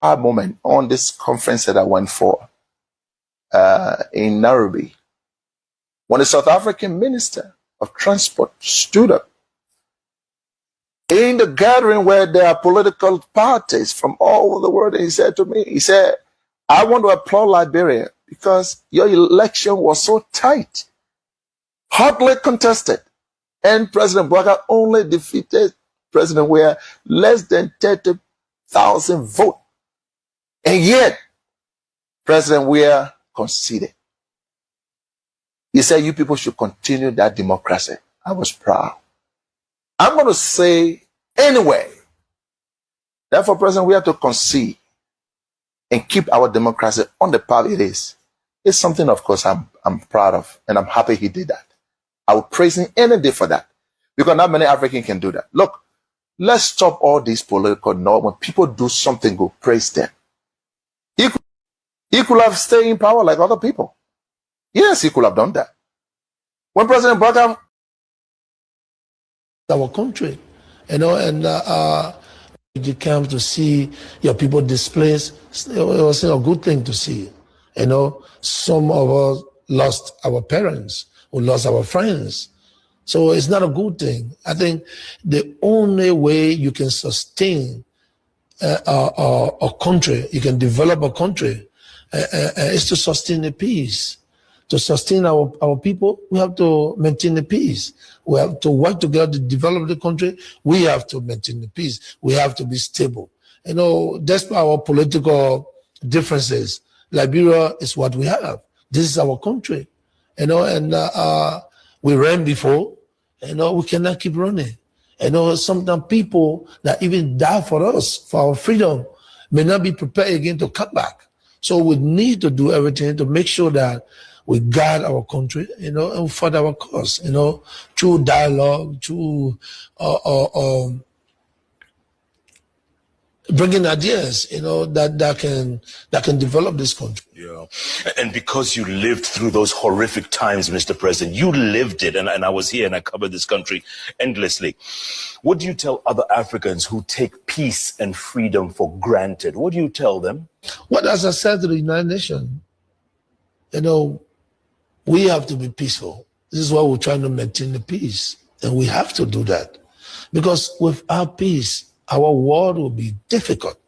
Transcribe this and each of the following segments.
moment on this conference that I went for in Nairobi, when the South African Minister of Transport stood up in the gathering where there are political parties from all over the world, and he said to me, he said, I want to applaud Liberia because your election was so tight, hotly contested, and President Bouaga only defeated President Weah less than 30,000 votes. And yet, President Weah conceded. He said, you people should continue that democracy. I was proud. I'm going to say anyway, therefore, President, we have to concede and keep our democracy on the path it is. It's something, of course, I'm proud of, and I'm happy he did that. I would praise him any day for that, because not many Africans can do that. Look, let's stop all these political norms. When people do something good, praise them. He could have stayed in power like other people. Yes, he could have done that. When President Bouaga, our country, and you come to see your people displaced, it was a good thing to see. Some of us lost our parents, we lost our friends. So it's not a good thing. I think the only way you can sustain a country, you can develop a country, is to sustain the peace. To sustain our people, we have to maintain the peace. We have to work together to develop the country. We have to maintain the peace. We have to be stable. Despite our political differences, Liberia is what we have. This is our country. We ran before. We cannot keep running. Sometimes people that even die for us, for our freedom, may not be prepared again to come back. So we need to do everything to make sure that we guard our country, and fight our cause, through dialogue, through bringing ideas, that can develop this country. Yeah, and because you lived through those horrific times, Mr. President, you lived it, and I was here and I covered this country endlessly. What do you tell other Africans who take peace and freedom for granted? What do you tell them? Well, as I said to the United Nations, we have to be peaceful. This is why we're trying to maintain the peace. And we have to do that. Because without peace, our world will be difficult.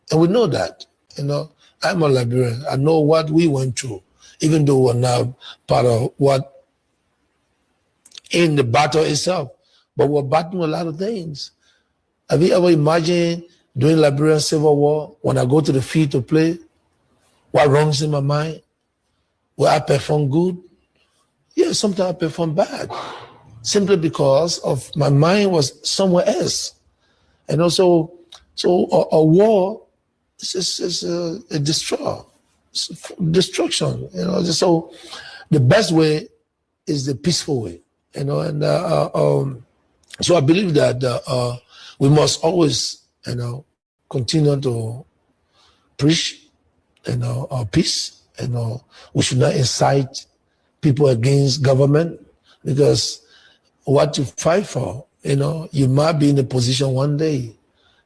And we know that. I'm a Liberian. I know what we went through, even though we're now part of what in the battle itself. But we're battling a lot of things. Have you ever imagined during Liberian Civil War, when I go to the field to play, what runs in my mind? Will I perform good? Yeah, sometimes I perform bad, simply because of my mind was somewhere else. And also, a war is a destruction. So the best way is the peaceful way. So I believe that we must always, continue to preach, peace. We should not incite people against government, because what you fight for, you might be in a position one day,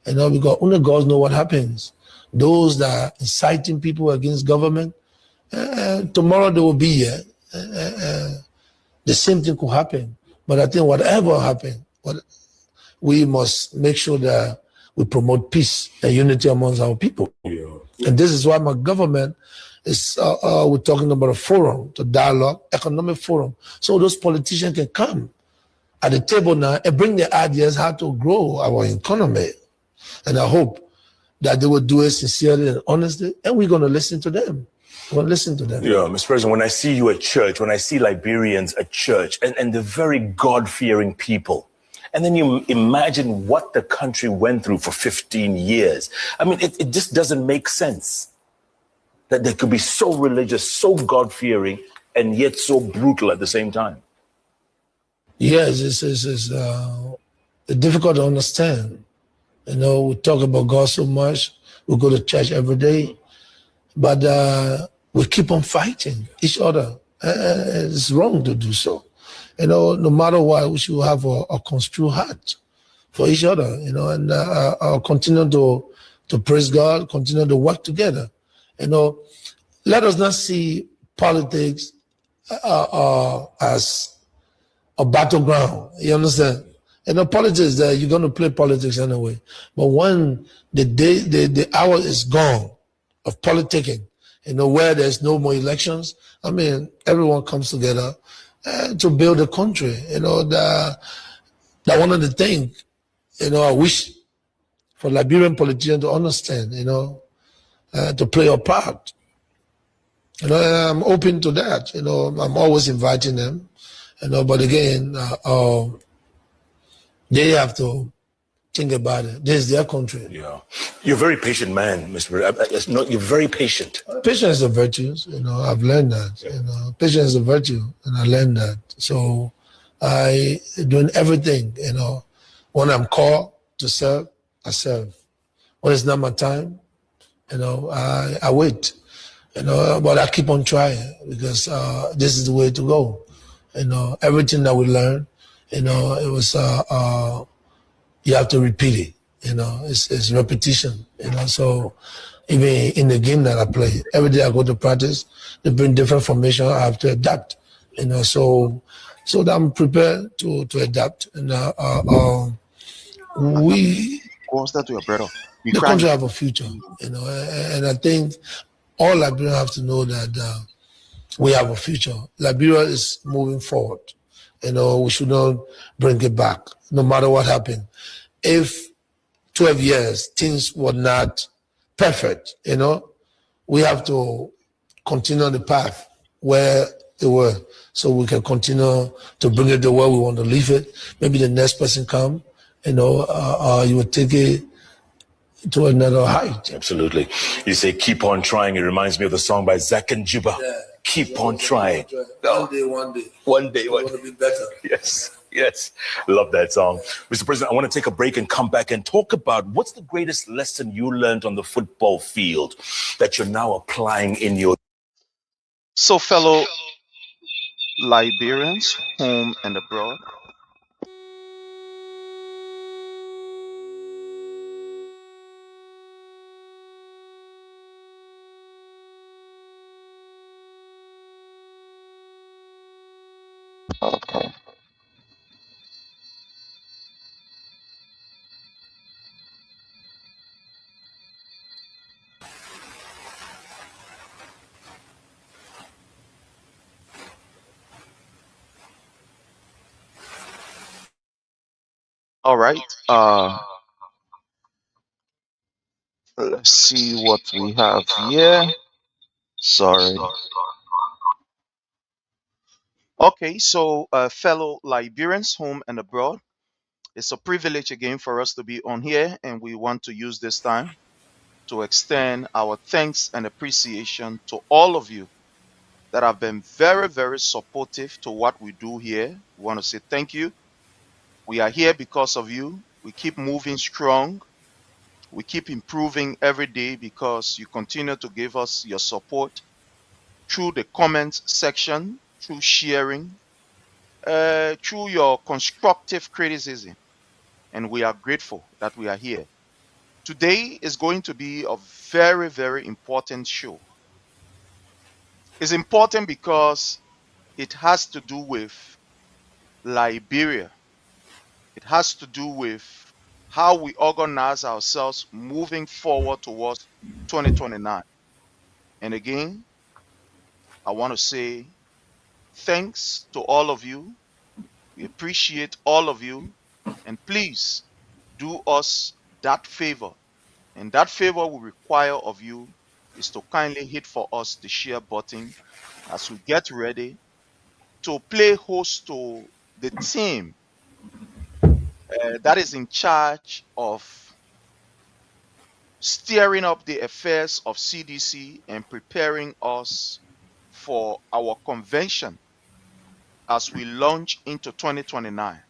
because only God knows what happens. Those that are inciting people against government, tomorrow they will be here. The same thing could happen. But I think whatever happens, we must make sure that we promote peace and unity amongst our people. Yeah. And this is why my government is, we're talking about a forum, to dialogue, economic forum. So those politicians can come at the table now and bring their ideas how to grow our economy. And I hope that they will do it sincerely and honestly, and we're going to listen to them. We'll listen to them. Yeah, Mr. President, when I see you at church, when I see Liberians at church, and the very God-fearing people, and then you imagine what the country went through for 15 years. I mean, it just doesn't make sense that they could be so religious, so God-fearing, and yet so brutal at the same time. Yes, it's difficult to understand. We talk about God so much. We go to church every day. But we keep on fighting each other. It's wrong to do so. No matter what, we should have a construed heart for each other, and continue to to praise God, continue to work together. Let us not see politics as a battleground. You understand? Politics, you're going to play politics anyway. But when the hour is gone of politicking, where there's no more elections, everyone comes together to build a country. That one of the things, I wish for Liberian politicians to understand, to play a part. I'm open to that. I'm always inviting them. But again, they have to think about it. This is their country. Yeah, you're a very patient man, Mr. No, you're very patient. Patience is a virtue. I've learned that. Yeah. Patience is a virtue, and I learned that. So I doing everything. When I'm called to serve, I serve. When it's not my time, I wait. But I keep on trying because this is the way to go. Everything that we learn, it was you have to repeat it. It's repetition. So even in the game that I play, every day I go to practice, they bring different formation. I have to adapt. So that I'm prepared to adapt. We Costa to your brother. the country have a future. And I think all Liberians have to know that we have a future. Liberia is moving forward. We should not bring it back, no matter what happened. If 12 years things were not perfect, we have to continue on the path where they were, so we can continue to bring it to where we want to leave it. Maybe the next person come, you will take it to another height. Absolutely. You say, keep on trying. It reminds me of the song by Zach and Juba. Yeah. Keep on trying. One day. One day. We want to be better. Yes. Love that song. Mr. President, I want to take a break and come back and talk about what's the greatest lesson you learned on the football field that you're now applying in your... So, fellow Liberians, home and abroad, Okay. all right. Let's see what we have here. Sorry. Okay, so fellow Liberians, home and abroad, it's a privilege again for us to be on here, and we want to use this time to extend our thanks and appreciation to all of you that have been very, very supportive to what we do here. We want to say thank you. We are here because of you. We keep moving strong. We keep improving every day because you continue to give us your support through the comments section, through sharing, through your constructive criticism. And we are grateful that we are here. Today is going to be a very, very important show. It's important because it has to do with Liberia. It has to do with how we organize ourselves moving forward towards 2029. And again, I want to say thanks to all of you. We appreciate all of you. And please do us that favor. And that favor we require of you is to kindly hit for us the share button as we get ready to play host to the team that is in charge of steering up the affairs of CDC and preparing us for our convention as we launch into 2029.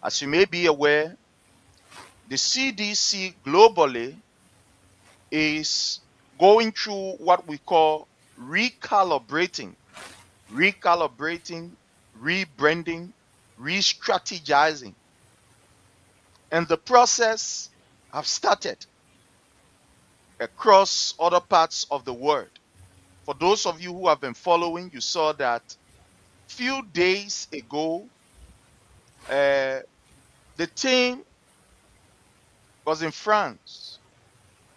As you may be aware, the CDC globally is going through what we call recalibrating, rebranding, re-strategizing. And the process have started. across other parts of the world. For those of you who have been following, you saw that few days ago, the team was in France,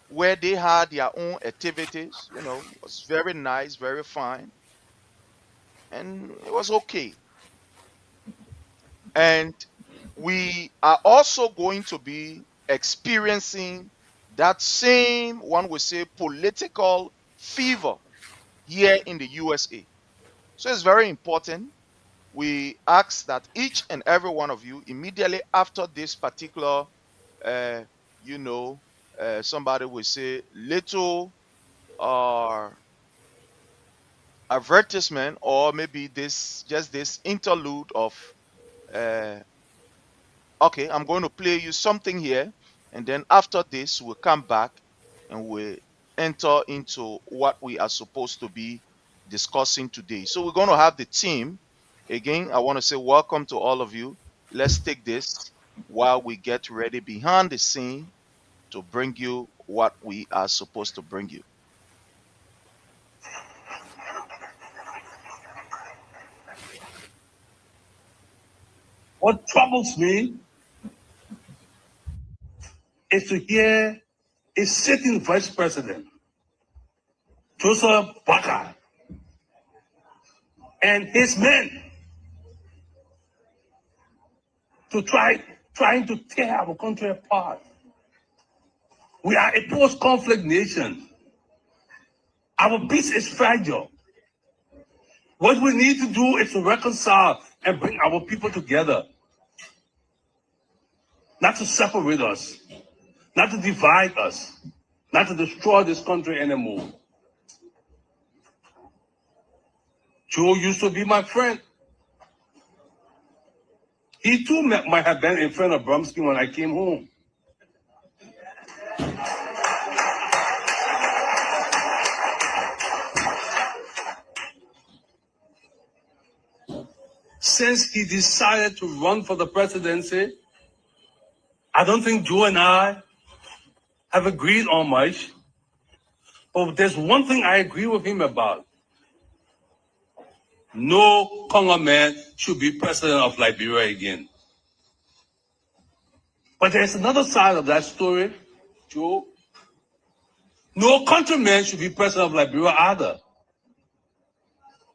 where they had their own activities. It was very nice, very fine, and it was okay. And we are also going to be experiencing that same, one would say, political fever here in the USA. So it's very important. We ask that each and every one of you, immediately after this particular, somebody will say little advertisement, or maybe this interlude of okay, I'm going to play you something here, and then after this we'll come back and we'll enter into what we are supposed to be discussing today. So we're going to have the team again. I want to say welcome to all of you. Let's take this while we get ready behind the scene to bring you what we are supposed to bring you. What troubles me is to hear a sitting vice president, Joseph Baka, and his men trying to tear our country apart. We are a post-conflict nation. Our peace is fragile. What we need to do is to reconcile and bring our people together. Not to separate us, not to divide us, not to destroy this country anymore. Joe used to be my friend. He too might have been in front of Brumsky when I came home. Since he decided to run for the presidency, I don't think Joe and I have agreed on much, but there's one thing I agree with him about. No Congo man should be president of Liberia again. But there's another side of that story, Joe. No countryman should be president of Liberia either.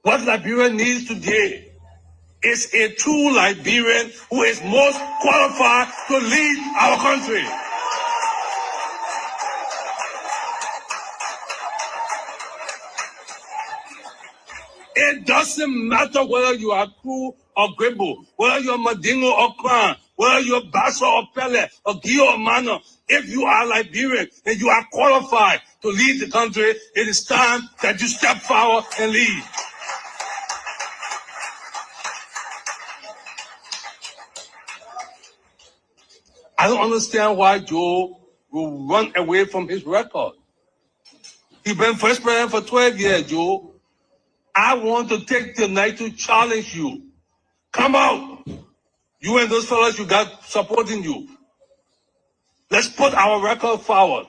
What Liberia needs today is a true Liberian who is most qualified to lead our country. It doesn't matter whether you are Kru or Grebo, whether you're Madingo or Kwan, whether you're Basso or Pele or Gio or Mano. If you are Liberian and you are qualified to lead the country, it is time that you step forward and lead. I don't understand why Joe will run away from his record. He's been vice president for 12 years, Joe. I want to take the night to challenge you. Come out. You and those fellas you got supporting you. Let's put our record forward.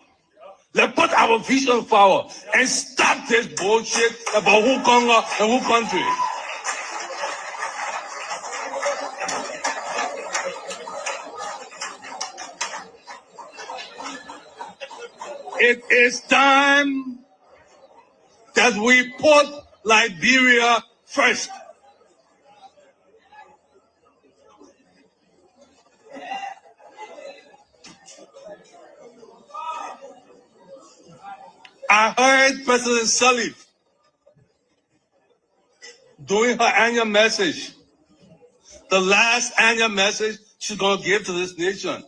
Let's put our vision forward and stop this bullshit about who Congo and who country. It is time that we put Liberia first. I heard President Sirleaf doing her annual message, the last annual message she's going to give to this nation,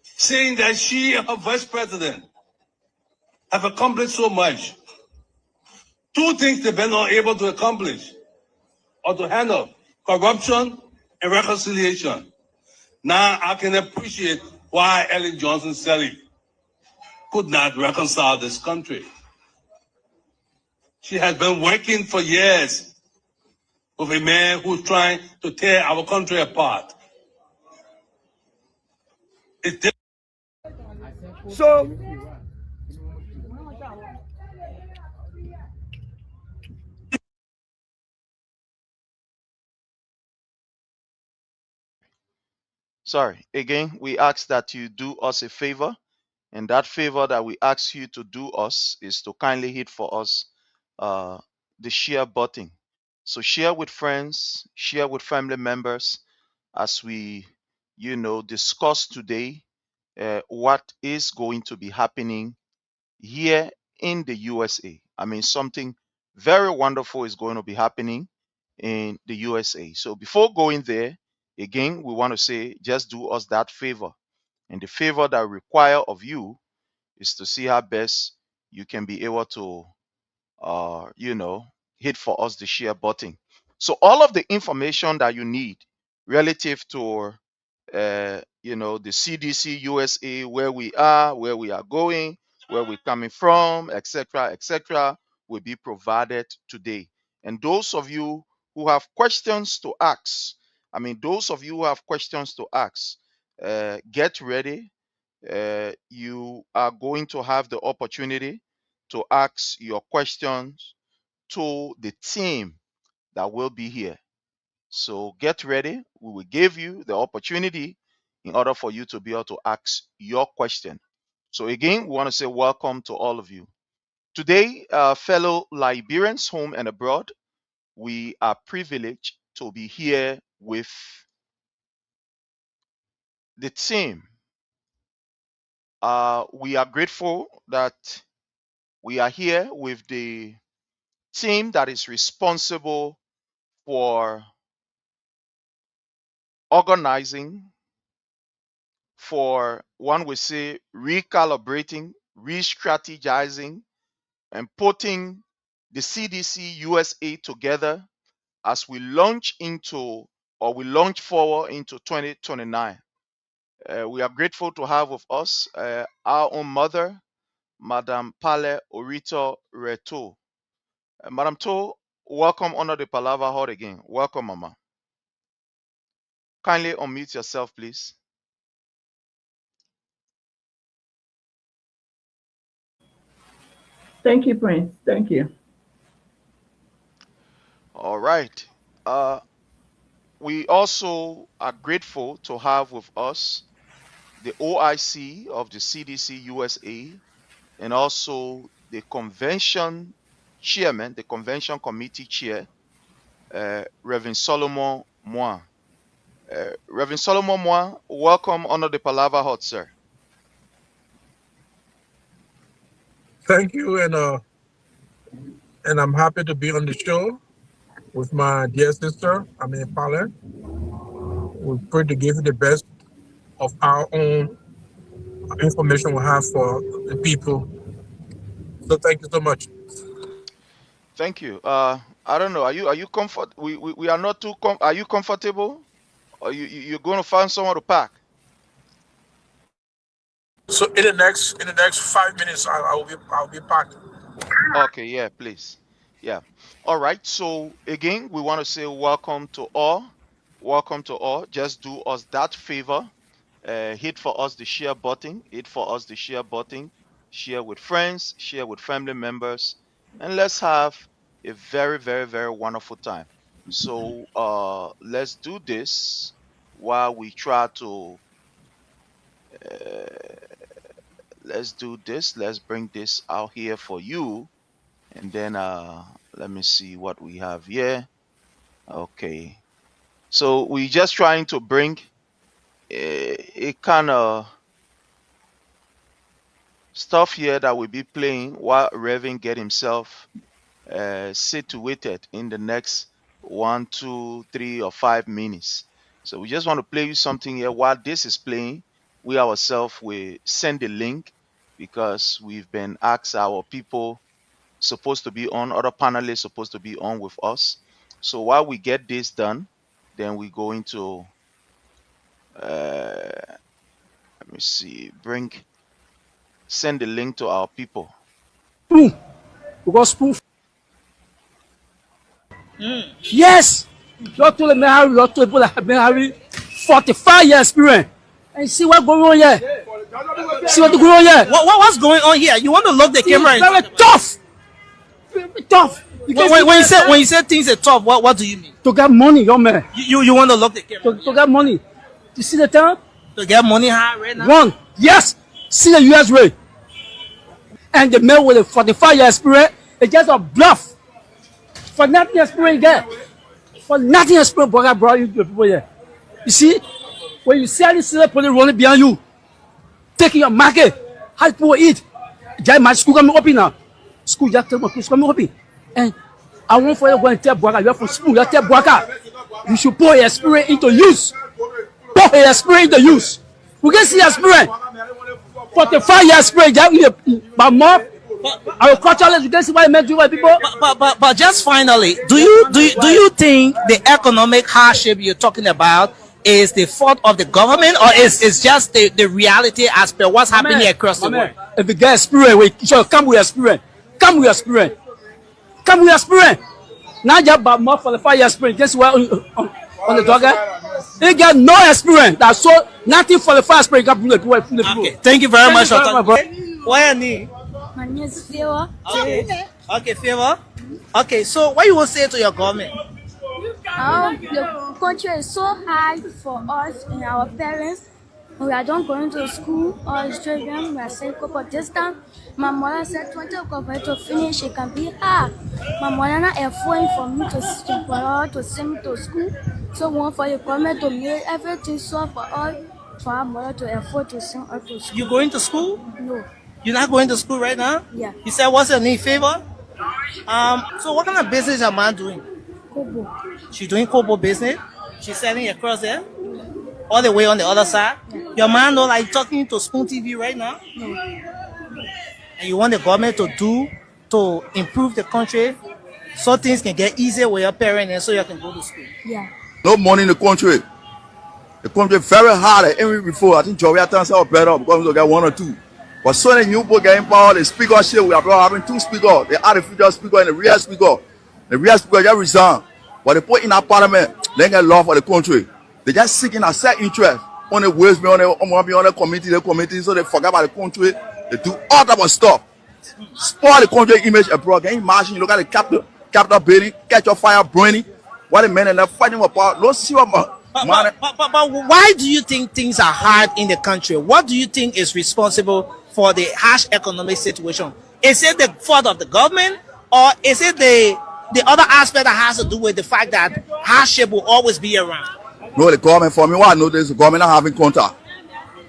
saying that she and her vice president have accomplished so much. Two things they've been unable to accomplish or to handle: corruption and reconciliation. Now I can appreciate why Ellen Johnson Sirleaf could not reconcile this country. She has been working for years with a man who's trying to tear our country apart. So Sorry. Again, we ask that you do us a favor. And that favor that we ask you to do us is to kindly hit for us uh, the share button. So share with friends, share with family members as we, discuss today what is going to be happening here in the USA. I mean, something very wonderful is going to be happening in the USA. So before going there, again, we want to say just do us that favor. And the favor that we require of you is to see how best you can be able to, hit for us the share button. So all of the information that you need relative to, the CDC USA, where we are going, where we're coming from, etc., will be provided today. And those of you who have questions to ask, get ready. You are going to have the opportunity to ask your questions to the team that will be here. So get ready. We will give you the opportunity in order for you to be able to ask your question. So again, we want to say welcome to all of you. Today, fellow Liberians home and abroad, we are privileged to be here with the team. We are grateful that we are here with the team that is responsible for organizing, for one would say recalibrating, re-strategizing, and putting the CDC USA together as we launch forward into 2029. We are grateful to have with us our own mother, Madam Pale Orito Reto. Madam To, welcome under the Palava Hall again. Welcome, Mama. Kindly unmute yourself, please. Thank you, Prince. Thank you. All right. We also are grateful to have with us the OIC of the CDC USA and also the convention chairman, the convention committee chair, Reverend Solomon Moa. Reverend Solomon Moa, welcome under the Palava Hut, sir. Thank you, and I'm happy to be on the show with my dear sister, Pale. We pray to give you the best of our own information we have for the people. So thank you so much. Thank you. I don't know. Are you comfort? We are not too. Are you comfortable? Or you're going to find someone to pack? So in the next 5 minutes, I'll be back. Okay, yeah, please. Yeah. All right. So again, we want to say welcome to all. Welcome to all. Just do us that favor. Hit for us the share button. Share with friends. Share with family members, and let's have a very, very, very wonderful time. So let's do this while we try to. Let's do this. Let's bring this out here for you. And then let me see what we have here. Okay. So we're just trying to bring a kind of stuff here that will be playing while Reverend get himself situated in the next 1, 2, 3, or 5 minutes. So we just want to play you something here while this is playing. We ourselves will send the link because we've been asked our people supposed to be on, other panelists supposed to be on with us. So while we get this done, then we're going to let me see, send the link to our people. Because proof. Yes, Dr. Mehari, Dr. Ebola have been having 45 years experience. And see what's going on here. See what's going on here? What's going on here? You want to look the camera? It's very tough. Very tough. When you say things are tough, what do you mean? To get money, young man. You want to look the camera? To get money. You see the time? To get money high right now? One. Yes. See the US way. And the man with a 45-year experience, it's just a bluff. For nothing experience there. For nothing experience, but I brought you to the people here. You see, when you see all these police running behind you, taking your market, how people eat. Just my school coming open now. School just tell my school coming open. And I want for you to go and tell Boaka, you are from school, you tell Boaka, you should put your experience into use. Put your experience into use. We can see your experience. 45 years experience, but more. Agriculturalists, you can see what I meant to white people. But just finally, do you think the economic hardship you're talking about is the fault of the government, or is just the reality as per what's happening across the world? If you get experience, you should come with experience. Come with experience. Come with experience. Not just about more for the 5 years experience. Guess what on the dogger? They get no experience. That's so nothing for the 5 experience. Okay, thank you very much. Why need? My name is Favor. Okay, Favor. Okay, so what you will say to your government? The country is so hard for us and our parents. We are not going to school or children. We are saying for this time. My mother said 20 o'clock to finish. It can be hard. My mother not affording for me to send me to school. So we want for the government to make everything so for us, for our mother to afford to send us to school. You going to school? No. You're not going to school right now? Yeah. You said what's your name, Favor? So what kind of business your mom doing? Kobo. She's doing Kobo business. She's selling across there, all the way on the other side. Yeah. Your man know like talking to Spoon TV right now. No. And you want the government to improve the country so things can get easier with your parents and so you can go to school. Yeah. No money in the country. The country very hard. Even before I think Joey turns out better because we get 1 or 2. But so many new people getting power, the speaker shit, we are having 2 speakers, the artificial speaker and the real speaker. The real speaker just resign. But they put in our parliament, they get law for the country. They just seeking a set interest on the ways on the committee, so they forget about the country. They do all type of stuff. Spoil the country image abroad. Can you imagine? You look at the capital building, catch your fire burning. What the men and they're fighting about. Don't see what but why do you think things are hard in the country? What do you think is responsible for the harsh economic situation? Is it the fault of the government, or is it the other aspect that has to do with the fact that hardship will always be around? No, the government, for me, what I notice, the government not having contact.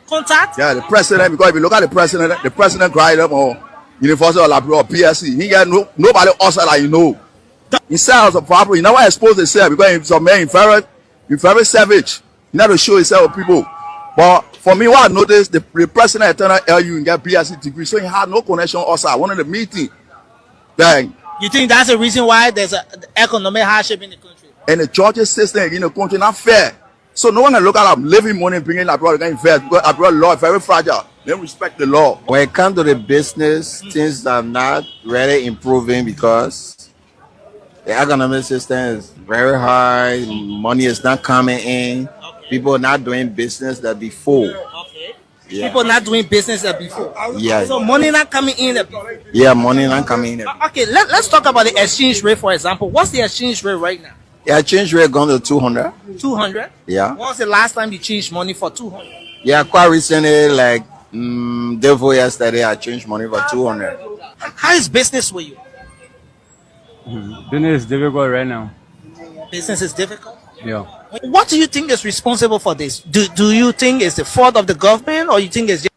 Contact? Yeah, the president, because if you look at the president cried up on University of Labrador or PSC, he got nobody outside that you know. He said as a problem, he never exposed himself because he's a man, he's very savage. He never show himself to people. But for me, what I noticed, the president attended LU and got PSC degree, so he had no connection outside. One of the meeting. Then, you think that's the reason why there's an economic hardship in the country? And the justice system in the country not fair. So no one can look at living money and bring in abroad and invest because abroad law is very fragile. They don't respect the law. When it comes to the business, things are not really improving because the economic system is very high. Money is not coming in. Okay. People are not doing business that before. Okay. Yeah. People not doing business that before. Yeah. So money not coming in. Yeah, money not coming in. Okay, let's talk about the exchange rate, for example. What's the exchange rate right now? The exchange rate gone to 200. 200? Yeah. When was the last time you changed money for 200? Yeah, quite recently, like day before yesterday, I changed money for 200. How is business with you? Business is difficult right now. Business is difficult? Yeah. What do you think is responsible for this? Do you think it's the fault of the government, or you think it's just...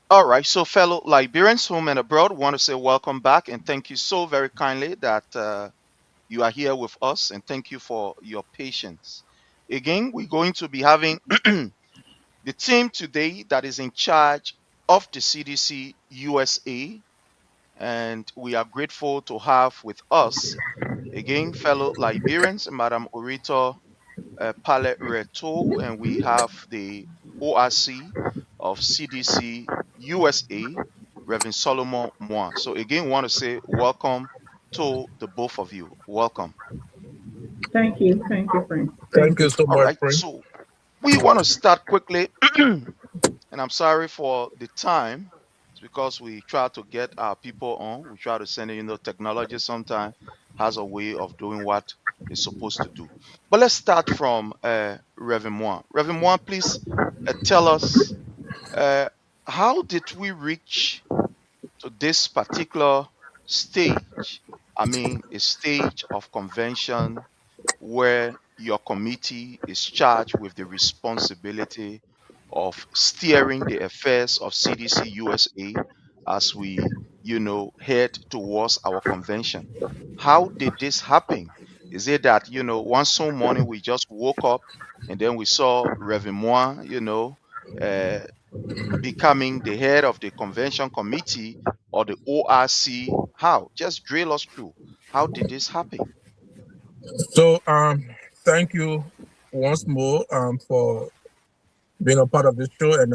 All right, so fellow Liberians home and abroad, want to say welcome back and thank you so very kindly that you are here with us, and thank you for your patience. Again, we're going to be having the team today that is in charge of the CDC USA, and we are grateful to have with us again fellow Liberians, Madam Orito Palette Reto, and we have the ORC of CDC USA, Reverend Solomon Moa. So again, want to say welcome to the both of you. Welcome. Thank you, Frank. Thank you so much, right, Frank. so we want to start quickly And I'm sorry for the time. It's because we try to get our people on. We try to send it, technology sometimes has a way of doing what it's supposed to do. But let's start from Reverend Moore. Reverend Moore, please tell us uh, how did we reach to this particular stage? I mean, a stage of convention where your committee is charged with the responsibility of steering the affairs of CDC USA as we, head towards our convention. How did this happen? Is it that, one Sunday morning we just woke up and then we saw Reverend Moore, uh, becoming the head of the convention committee or the ORC? How? Just drill us through. How did this happen? So, thank you once more for being a part of this show, and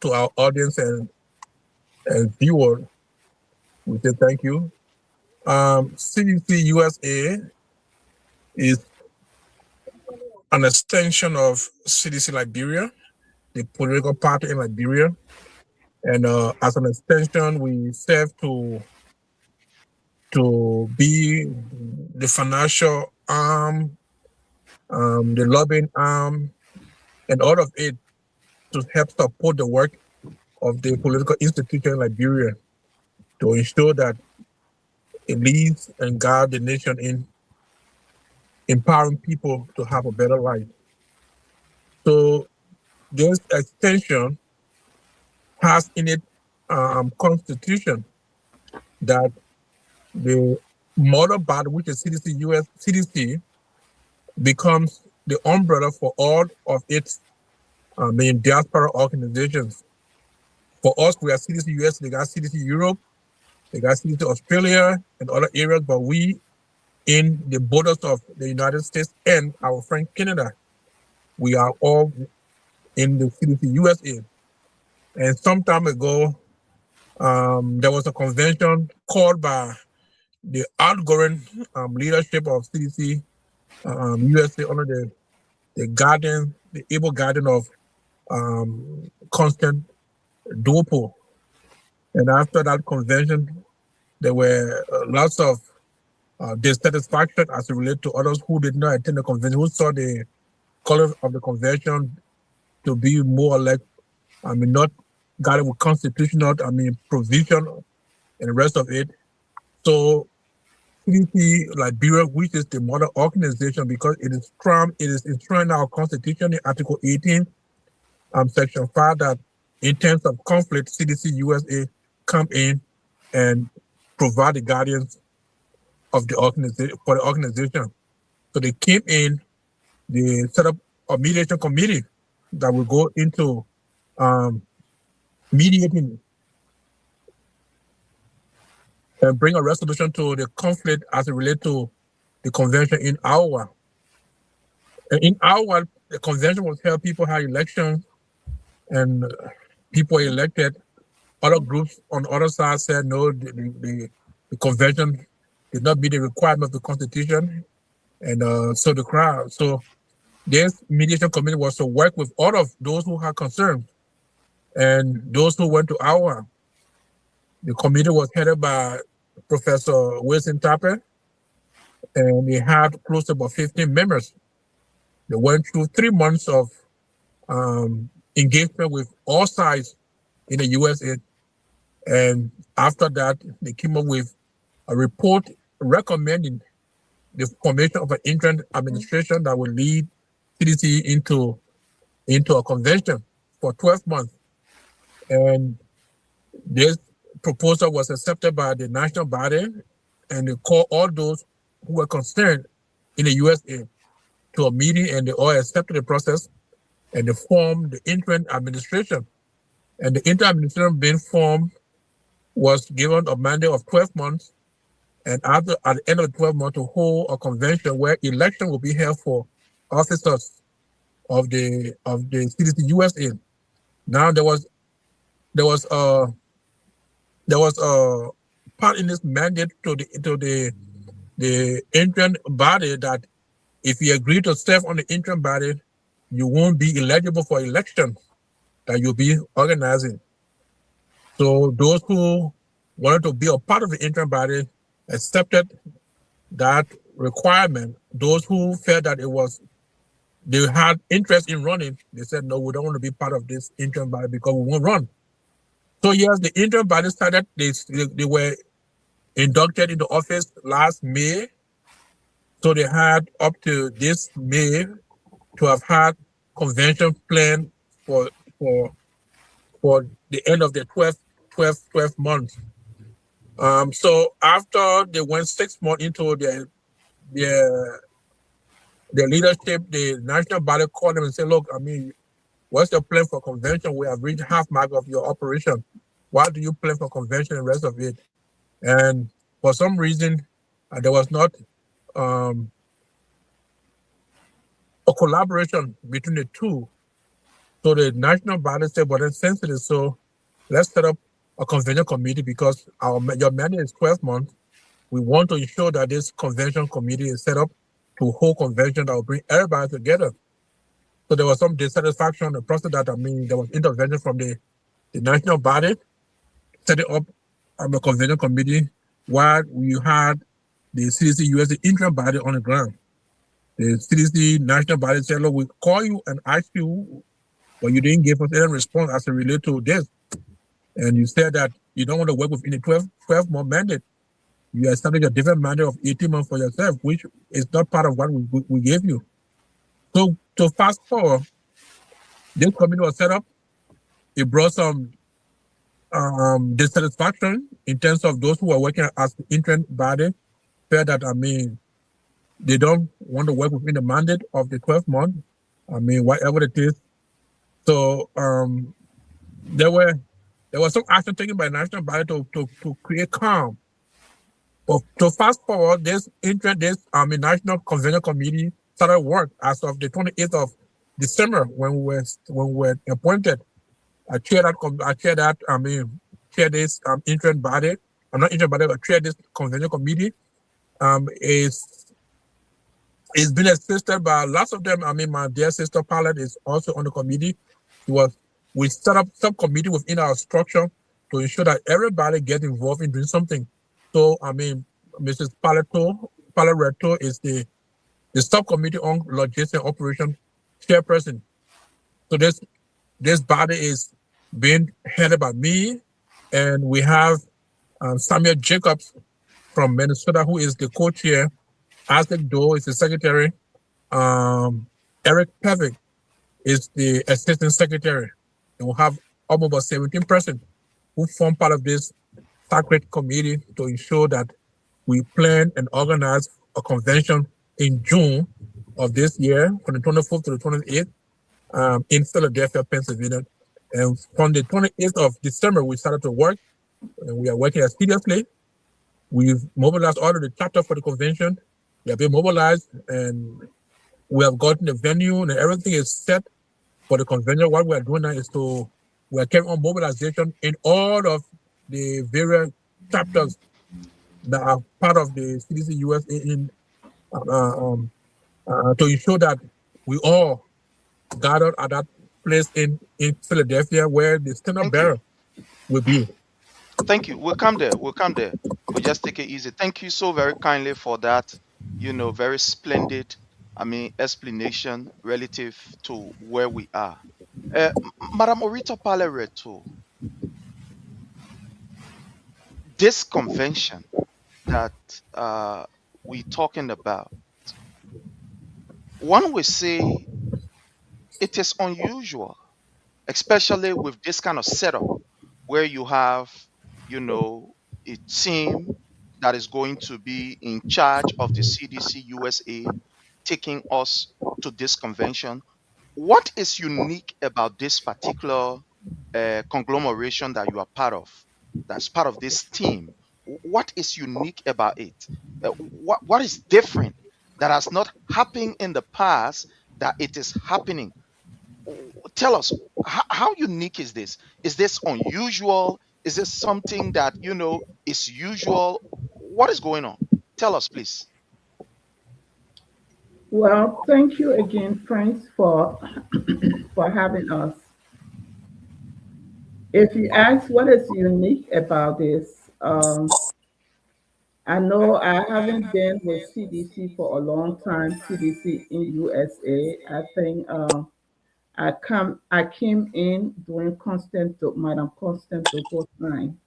to our audience and viewers, we say thank you. CDC USA is an extension of CDC Liberia, the political party in Liberia, and as an extension, we serve to be the financial arm, the lobbying arm, and all of it to help support the work of the political institution in Liberia to ensure that it leads and guides the nation in empowering people to have a better life. So this extension has in it constitution that the mother body, which is CDC, becomes the umbrella for all of its main diaspora organizations. For us, we are CDC US, they got CDC Europe, they got CDC Australia and other areas, but we in the borders of the United States and our friend Canada, we are all in the CDC USA. And some time ago, there was a convention called by the outgoing leadership of CDC USA under the able guardian of Constant Dopo. And after that convention, there were lots of dissatisfaction as it relates to others who did not attend the convention, who saw the color of the convention to be more or less, not guided with constitutional, provision and the rest of it. So CDC Liberia, which is the mother organization, because it is enshrined in our constitution in Article 18, Section 5, that in terms of conflict, CDC USA come in and provide the guardians of the organization for the organization. So they came in, they set up a mediation committee that will go into mediating and bring a resolution to the conflict as it relates to the convention in Iowa. And in Iowa, the convention was held, people had elections, and people were elected. Other groups on the other side said no, the convention did not meet the requirement of the Constitution, and so the crowd. So this mediation committee was to work with all of those who had concerns and those who went to Iowa. The committee was headed by Professor Wilson Tapper, and they had close to about 15 members. They went through 3 months of engagement with all sides in the USA. And after that, they came up with a report recommending the formation of an interim administration that will lead CDC into a convention for 12 months. And this proposal was accepted by the national body, and they called all those who were concerned in the USA to a meeting, and they all accepted the process, and they formed the interim administration. And the interim administration being formed was given a mandate of 12 months, and at the end of the 12 months to hold a convention where election will be held for officers of the CDC USA. Now there was a part in this mandate to the interim body that if you agree to serve on the interim body, you won't be eligible for election. that you'll be organizing. So those who wanted to be a part of the interim body accepted that requirement. Those who felt that they had interest in running, they said, no, we don't want to be part of this interim body because we won't run. So yes, the interim body started, they were inducted into office last May. So they had up to this May to have had convention plan for the end of the 12 months. So after they went 6 months into their leadership, the national body called them and said, look, I mean, what's your plan for convention? We have reached half mark of your operation. What do you plan for convention and the rest of it? And for some reason, there was not a collaboration between the two. So the national body said, but it's sensitive, so let's set up a convention committee because your mandate is 12 months. We want to ensure that this convention committee is set up to hold convention that will bring everybody together. So there was some dissatisfaction in the process that, I mean, there was intervention from the national body, setting up a convention committee while we had the CDC-USA interim body on the ground. The CDC national body said, look, we call you and ask you, but you didn't give us any response as it relates to this. And you said that you don't want to work within a 12-month mandate. You established a different mandate of 18 months for yourself, which is not part of what we gave you. So to fast forward, this committee was set up. It brought some dissatisfaction in terms of those who are working as the interim body, felt that, I mean, they don't want to work within the mandate of the 12 months. I mean, whatever it is. So there was some action taken by the national body to create calm. But to fast forward, this National Convention Committee started work as of the 28th of December when we were appointed. I chair this interim body. I'm not interim body, but chair this convention committee. It's been assisted by lots of them. I mean, my dear sister Pilot is also on the committee. We set up subcommittee within our structure to ensure that everybody gets involved in doing something. So, I mean, Mrs. Palareto is the subcommittee on logistics and operation chairperson. So this body is being headed by me, and we have Samuel Jacobs from Minnesota, who is the co-chair. Isaac Doe is the secretary. Eric Pevick is the assistant secretary. And we'll have almost about 17 persons who form part of this sacred committee to ensure that we plan and organize a convention in June of this year, from the 24th to the 28th, in Philadelphia, Pennsylvania. And from the 28th of December, we started to work, and we are working assiduously. We've mobilized all of the chapters for the convention. We have been mobilized, and we have gotten the venue, and everything is set for the convention. What we are doing now is we are carrying on mobilization in all of the various chapters that are part of the CDC-USA to ensure that we all gathered at that place in Philadelphia where the standard bearer will be. Thank you. We'll come there. We'll just take it easy. Thank you so very kindly for that, very splendid, explanation relative to where we are. Madam Orita Palareto, this convention that we're talking about, one would say it is unusual, especially with this kind of setup where you have, a team that is going to be in charge of the CDC USA taking us to this convention. What is unique about this particular conglomeration that you are part of, that's part of this team? What is unique about it? What is different that has not happened in the past that it is happening? Tell us, how unique is this? Is this unusual? Is this something that, is usual? What is going on? Tell us, please. Well, thank you again, Prince, for having us. If you ask what is unique about this, I know I haven't been with CDC for a long time, CDC in USA. I think I came in during Madam Constantinople time.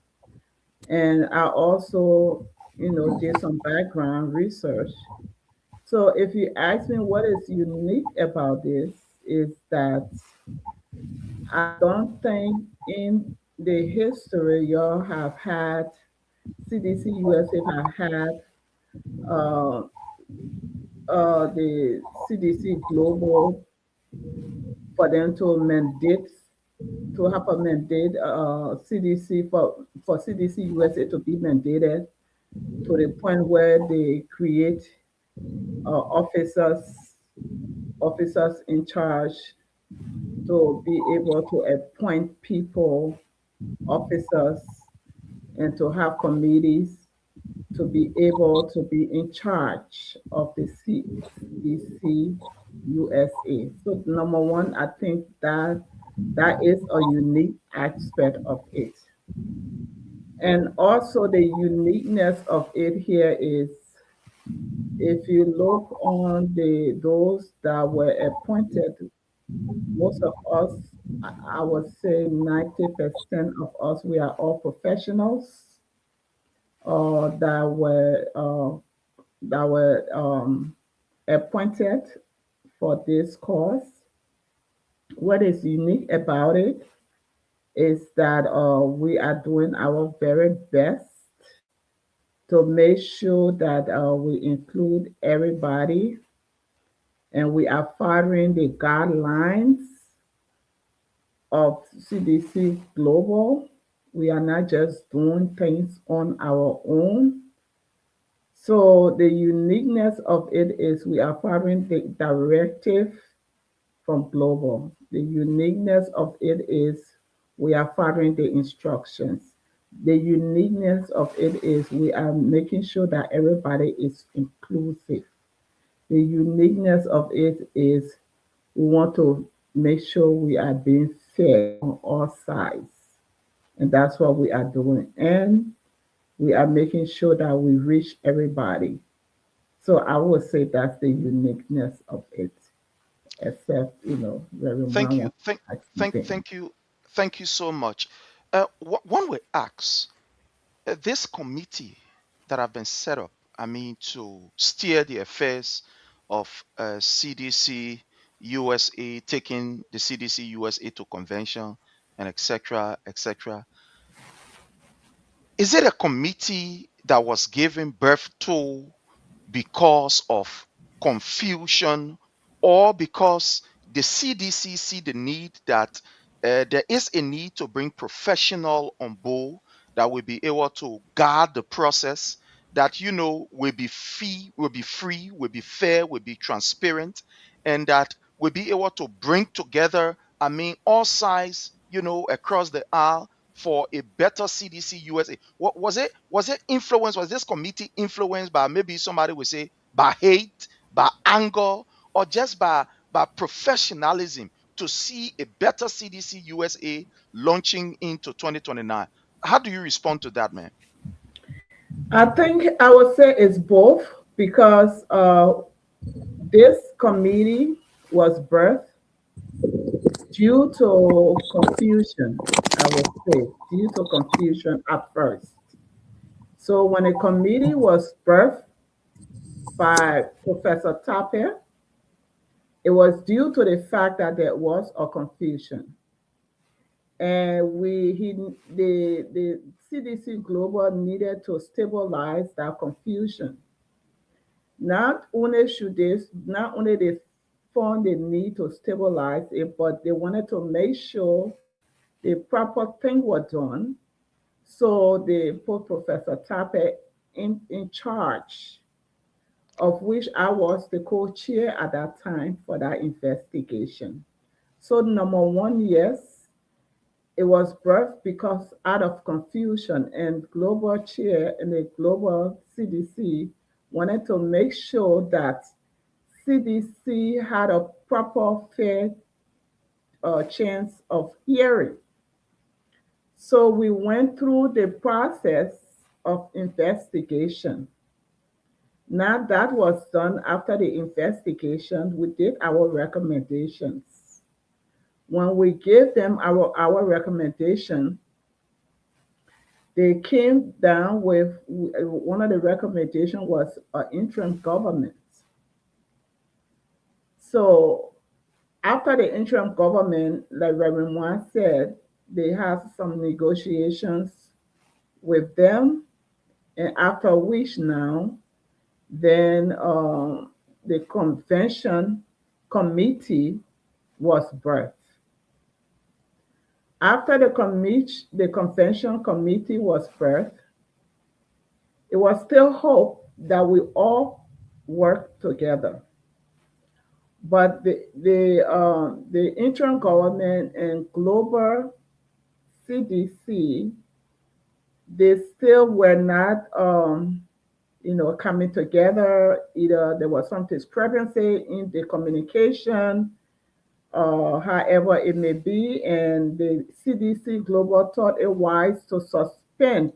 And I also, did some background research. So if you ask me what is unique about this, is that I don't think in the history y'all have had CDC USA have had uh, the CDC Global for them to mandate to have a mandate CDC for CDC USA to be mandated to the point where they create officers in charge to be able to appoint people, officers, and to have committees to be able to be in charge of the CDC USA. So number one, I think that is a unique aspect of it. And also the uniqueness of it here is if you look on those that were appointed, most of us, I would say 90% of us, we are all professionals that were appointed for this course. What is unique about it is that we are doing our very best to make sure that we include everybody and we are following the guidelines of CDC Global. We are not just doing things on our own. So the uniqueness of it is we are following the directive from Global. The uniqueness of it is we are following the instructions. The uniqueness of it is we are making sure that everybody is inclusive. The uniqueness of it is we want to make sure we are being fair on all sides. And that's what we are doing. And we are making sure that we reach everybody. So I would say that's the uniqueness of it, except, very Thank one you. thing. Thank you so much. One would ask, this committee that have been set up, I mean, to steer the affairs of CDC USA, taking the CDC USA to convention and etc., etc. Is it a committee that was given birth to because of confusion or because the CDC see the need that there is a need to bring professional on board that will be able to guard the process that will be fair, will be transparent, and that will be able to bring together, I mean, all sides, across the aisle for a better CDC USA. What was it? Was it influenced? Was this committee influenced by, maybe somebody would say, by hate, by anger, or just by professionalism to see a better CDC USA launching into 2029? How do you respond to that, man? I think I would say it's both because this committee was birthed due to confusion, I would say, due to confusion at first. So when a committee was birthed by Professor Tapper, it was due to the fact that there was a confusion. And the CDC Global needed to stabilize that confusion. Not only they found the need to stabilize it, but they wanted to make sure the proper thing was done. So they put Professor Tappe in charge, of which I was the co-chair at that time for that investigation. So number one, yes, it was birthed because out of confusion, and global chair and the global CDC wanted to make sure that CDC had a proper fair chance of hearing So we went through the process of investigation. Now that was done after the investigation, we did our recommendations. When we gave them our recommendation, they came down with one of the recommendations was an interim government. So after the interim government, like Reverend Moore said, they have some negotiations with them, and after which now, then the convention committee was birthed. After the convention committee was birthed, it was still hope that we all work together. But the interim government and global CDC, they still were not, coming together. Either there was some discrepancy in the communication, however it may be, and the CDC Global thought it wise to suspend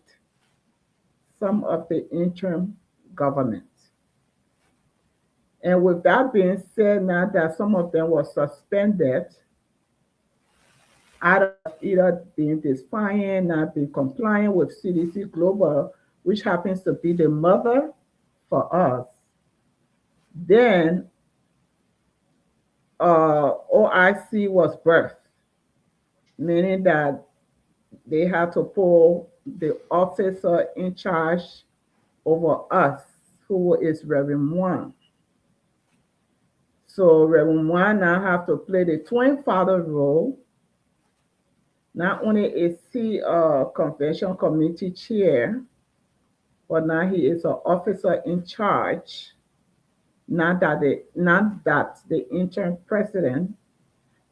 some of the interim government. And with that being said, now that some of them were suspended, out of either being defiant, not being compliant with CDC Global, which happens to be the mother for us, then OIC was birthed, meaning that they had to pull the officer in charge over us, who is Reverend Moore. So Reverend Moore now have to play the twin father role. Not only is he a convention committee chair, but now he is an officer in charge. Not that the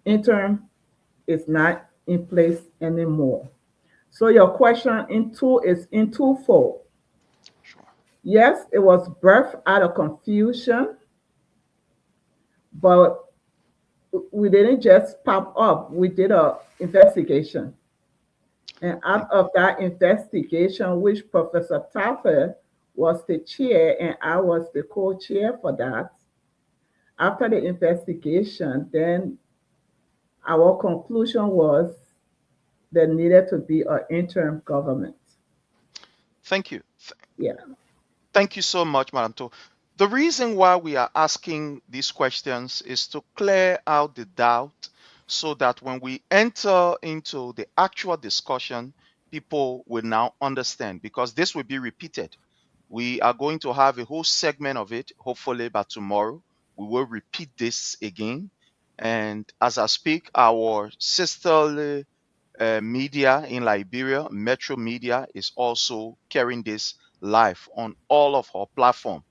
interim is not in place anymore. So your question is in twofold. Yes, it was birthed out of confusion, but we didn't just pop up. We did an investigation. And out of that investigation, which Professor Tapper was the chair and I was the co-chair for that, after the investigation, then our conclusion was there needed to be an interim government. Thank you. Yeah. Thank you so much, Madam To. The reason why we are asking these questions is to clear out the doubt so that when we enter into the actual discussion, people will now understand, because this will be repeated. We are going to have a whole segment of it, hopefully by tomorrow. We will repeat this again. And as I speak, our sister media in Liberia, Metro Media, is also carrying this live on all of our platforms,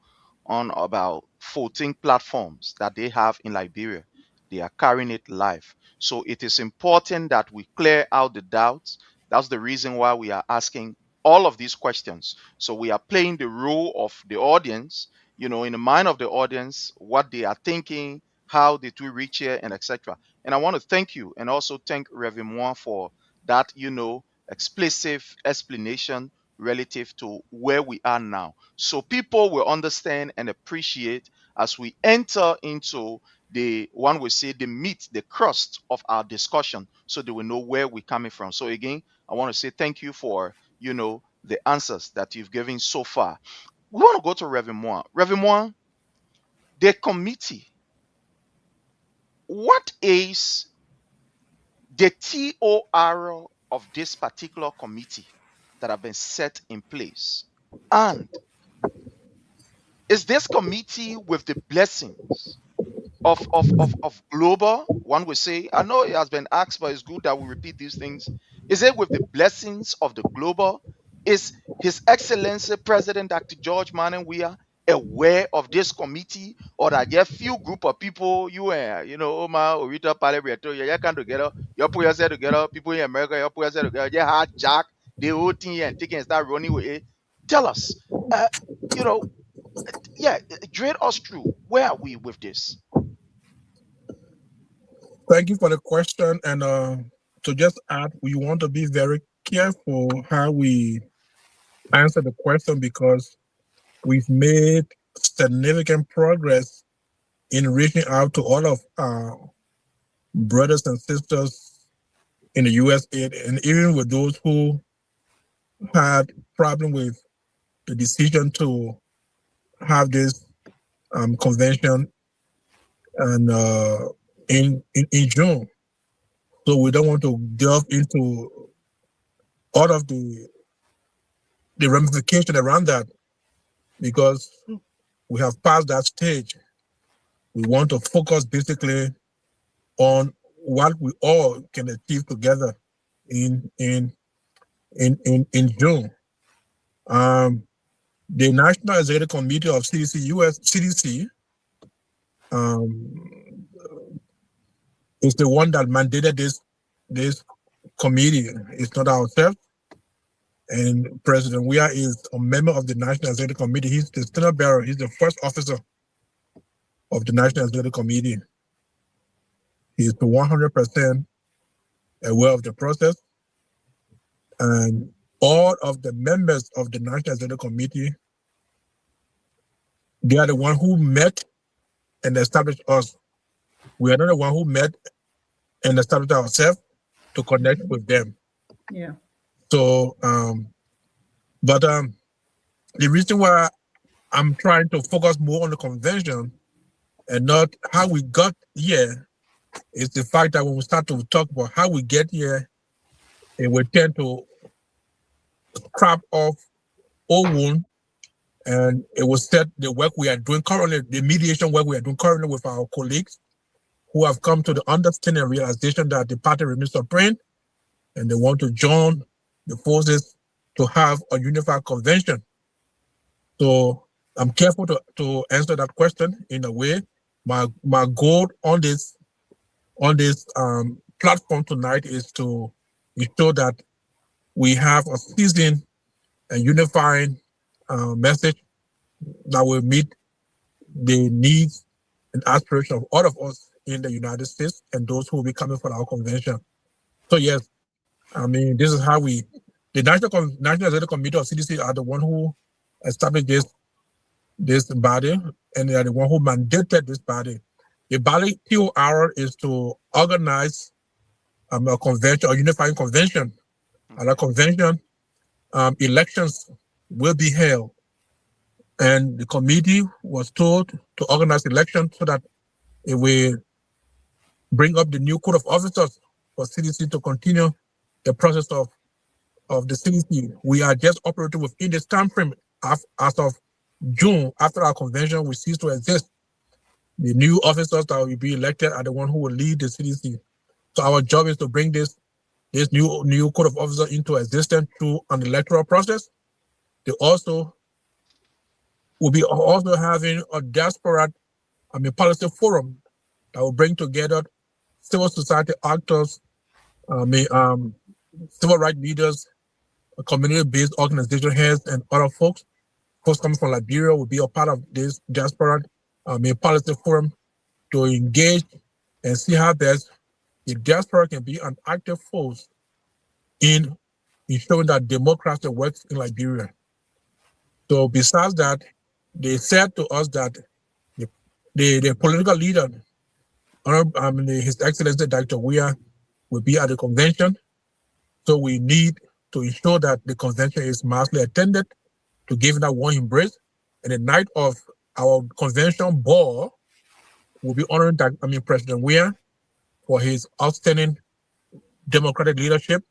on about 14 platforms that they have in Liberia. They are carrying it live. So it is important that we clear out the doubts. That's the reason why we are asking all of these questions. So we are playing the role of the audience, in the mind of the audience, what they are thinking, how did we reach here, and etc. And I want to thank you and also thank Reverend Moore for that, explicit explanation relative to where we are now. So people will understand and appreciate as we enter into the one we say the meat, the crust of our discussion, so they will know where we're coming from. So again, I want to say thank you for the answers that you've given so far. We want to go to Reverend Moore. Reverend Moore, the committee, what is the TOR of this particular committee that have been set in place? And is this committee with the blessings of global? One would say, I know it has been asked, but it's good that we repeat these things. Is it with the blessings of the global? Is His Excellency President Dr. George Manning Weah aware of this committee, or that there few group of people, Omar, Orita, Palebreto, you come together, you put yourself together, people in America, you put yourself together, you hijack the whole thing and take and start running with it? Tell us, dread us through. Where are we with this? Thank you for the question. And to just add, we want to be very careful how we answer the question because we've made significant progress in reaching out to all of our brothers and sisters in the USA, and even with those who had problem with the decision to have this convention and in June. So we don't want to delve into all of the ramification around that because we have passed that stage. We want to focus basically on what we all can achieve together in June. The National Executive Committee of CDC is the one that mandated this committee. It's not ourselves. And President Weah is a member of the National Executive Committee. He's the standard bearer. He's the first officer of the National Executive Committee. He's 100% aware of the process. And all of the members of the National Executive Committee, they are the one who met and established us. We are not the one who met and established ourselves to connect with them. Yeah. So, but the reason why I'm trying to focus more on the convention and not how we got here is the fact that when we start to talk about how we get here, and we tend to crop off old wound, and it will set the work we are doing currently, the mediation work we are doing currently with our colleagues who have come to the understanding and realization that the party remains supreme, and they want to join the forces to have a unified convention. So I'm careful to answer that question in a way. My goal on this platform tonight is to ensure that we have a seasoned and unifying message that will meet the needs and aspirations of all of us in the United States and those who will be coming for our convention. So yes, I mean, this is how the National Executive Committee of CDC are the one who established this body, and they are the one who mandated this body. The body TOR is to organize a convention, a unifying convention. At a convention, elections will be held. And the committee was told to organize elections so that it will bring up the new code of officers for CDC to continue the process of the CDC. We are just operating within this time frame as of June. After our convention will cease to exist, the new officers that will be elected are the one who will lead the CDC. So our job is to bring this new code of officers into existence through an electoral process. They also will be also having a diaspora, policy forum that will bring together civil society actors, civil rights leaders, community-based organization heads, and other folks. Folks coming from Liberia will be a part of this diaspora policy forum to engage and see how best the diaspora can be an active force in ensuring that democracy works in Liberia. So besides that, they said to us that the political leader, His Excellency Dr. Weah, will be at the convention. So we need to ensure that the convention is massively attended to give that one embrace. And the night of our convention ball, we'll be honoring President Weah for his outstanding democratic leadership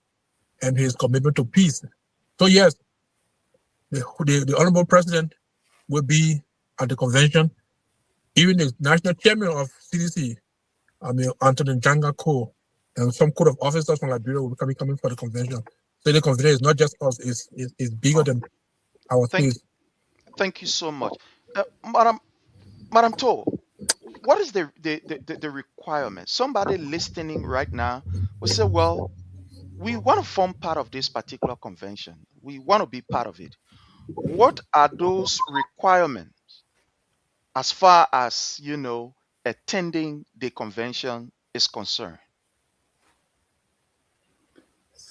and his commitment to peace. So yes, the Honorable President will be at the convention. Even the national chairman of CDC, Anthony Janga Ko, and some code of officers from Liberia will be coming for the convention. So the convention is not just us; it's bigger than our state. Thank you so much, Madam To. What is the requirement? Somebody listening right now will say, "Well, we want to form part of this particular convention. We want to be part of it. What are those requirements as far as attending the convention is concerned?"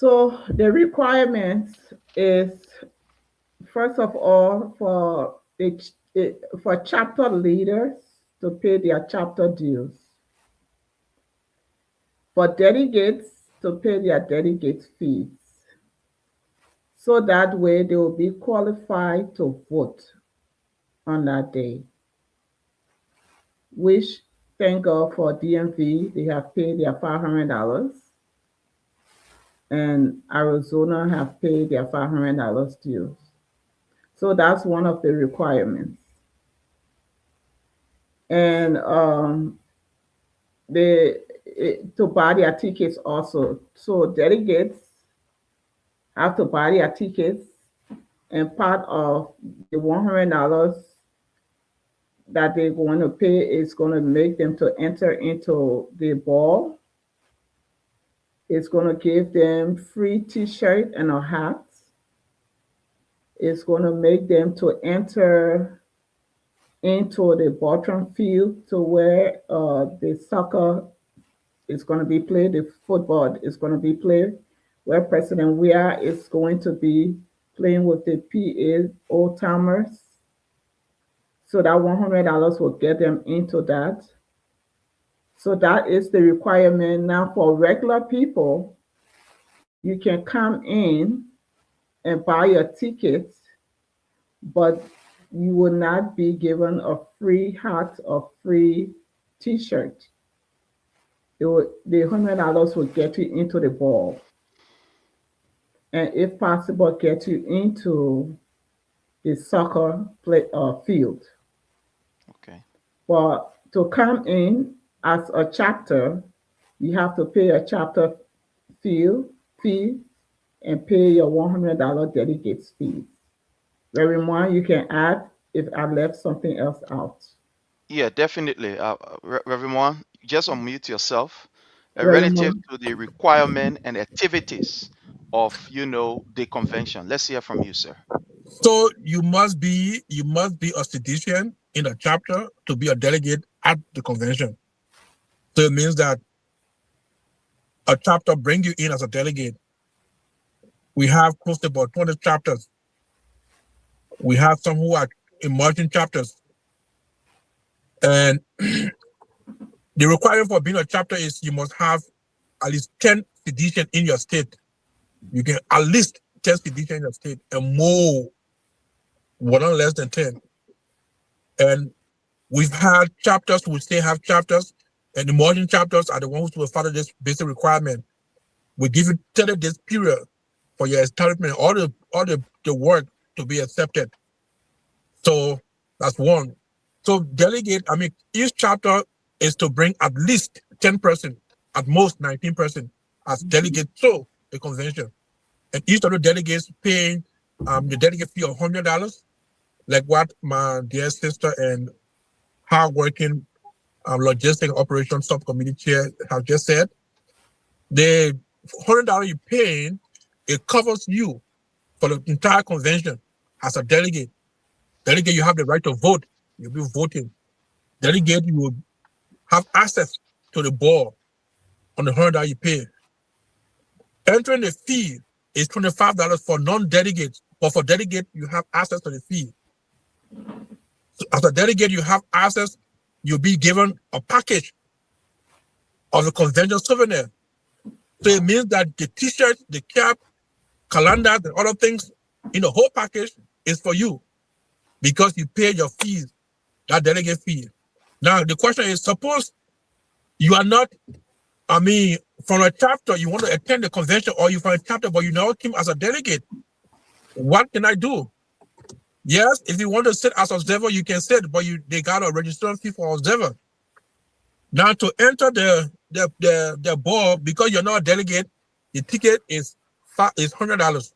So the requirements is, first of all, for chapter leaders to pay their chapter dues, for delegates to pay their delegate fees, so that way they will be qualified to vote on that day. Which, thank God for DMV, they have paid their $500, and Arizona have paid their $500 dues. So that's one of the requirements. And to buy their tickets also. So delegates have to buy their tickets, and part of the $100 that they're going to pay is going to make them to enter into the ball. It's going to give them free t-shirt and a hat. It's going to make them to enter into the bottom field to where the soccer is going to be played, the football is going to be played, where President Weah is going to be playing with the PA old timers. So that $100 will get them into that. So that is the requirement. Now for regular people, you can come in and buy your tickets, but you will not be given a free hat or free t-shirt. The $100 will get you into the ball. And if possible, get you into the soccer field. Okay. But to come in as a chapter, you have to pay a chapter fee and pay your $100 delegates fee. Reverend, you can add if I left something else out. Yeah, definitely. Reverend, just unmute yourself. Reverend, Relative to the requirement and activities of, the convention. Let's hear from you, sir. So you must be a citizen in a chapter to be a delegate at the convention. So it means that a chapter brings you in as a delegate. We have close to about 20 chapters. We have some who are emerging chapters. And the requirement for being a chapter is you must have at least 10 citizens in your state. You can at least 10 citizens in your state and more, one or less than 10. And we've had chapters, we still have chapters, and the emerging chapters are the ones who will follow this basic requirement. We give you 30 days period for your establishment, all the work to be accepted. So that's one. So delegate, each chapter is to bring at least 10%, at most 19% as delegate to the convention. And each of the delegates paying the delegate fee of $100, like what my dear sister and hardworking logistic operations subcommittee chair have just said. The $100 you're paying, it covers you for the entire convention as a delegate. Delegate, you have the right to vote. You'll be voting. Delegate, you will have access to the board on the $100 you pay. Entering the fee is $25 for non-delegates, but for delegate, you have access to the fee. So as a delegate, you have access, you'll be given a package of the convention souvenir. So it means that the t-shirt, the cap, calendar, and other things in the whole package is for you because you pay your fees, that delegate fee. Now, the question is, suppose you are not, from a chapter, you want to attend the convention, or you from a chapter, but you now came as a delegate. What can I do? Yes, if you want to sit as observer, you can sit, but they got a registration fee for observer. Now, to enter the board, because you're not a delegate, the ticket is $100.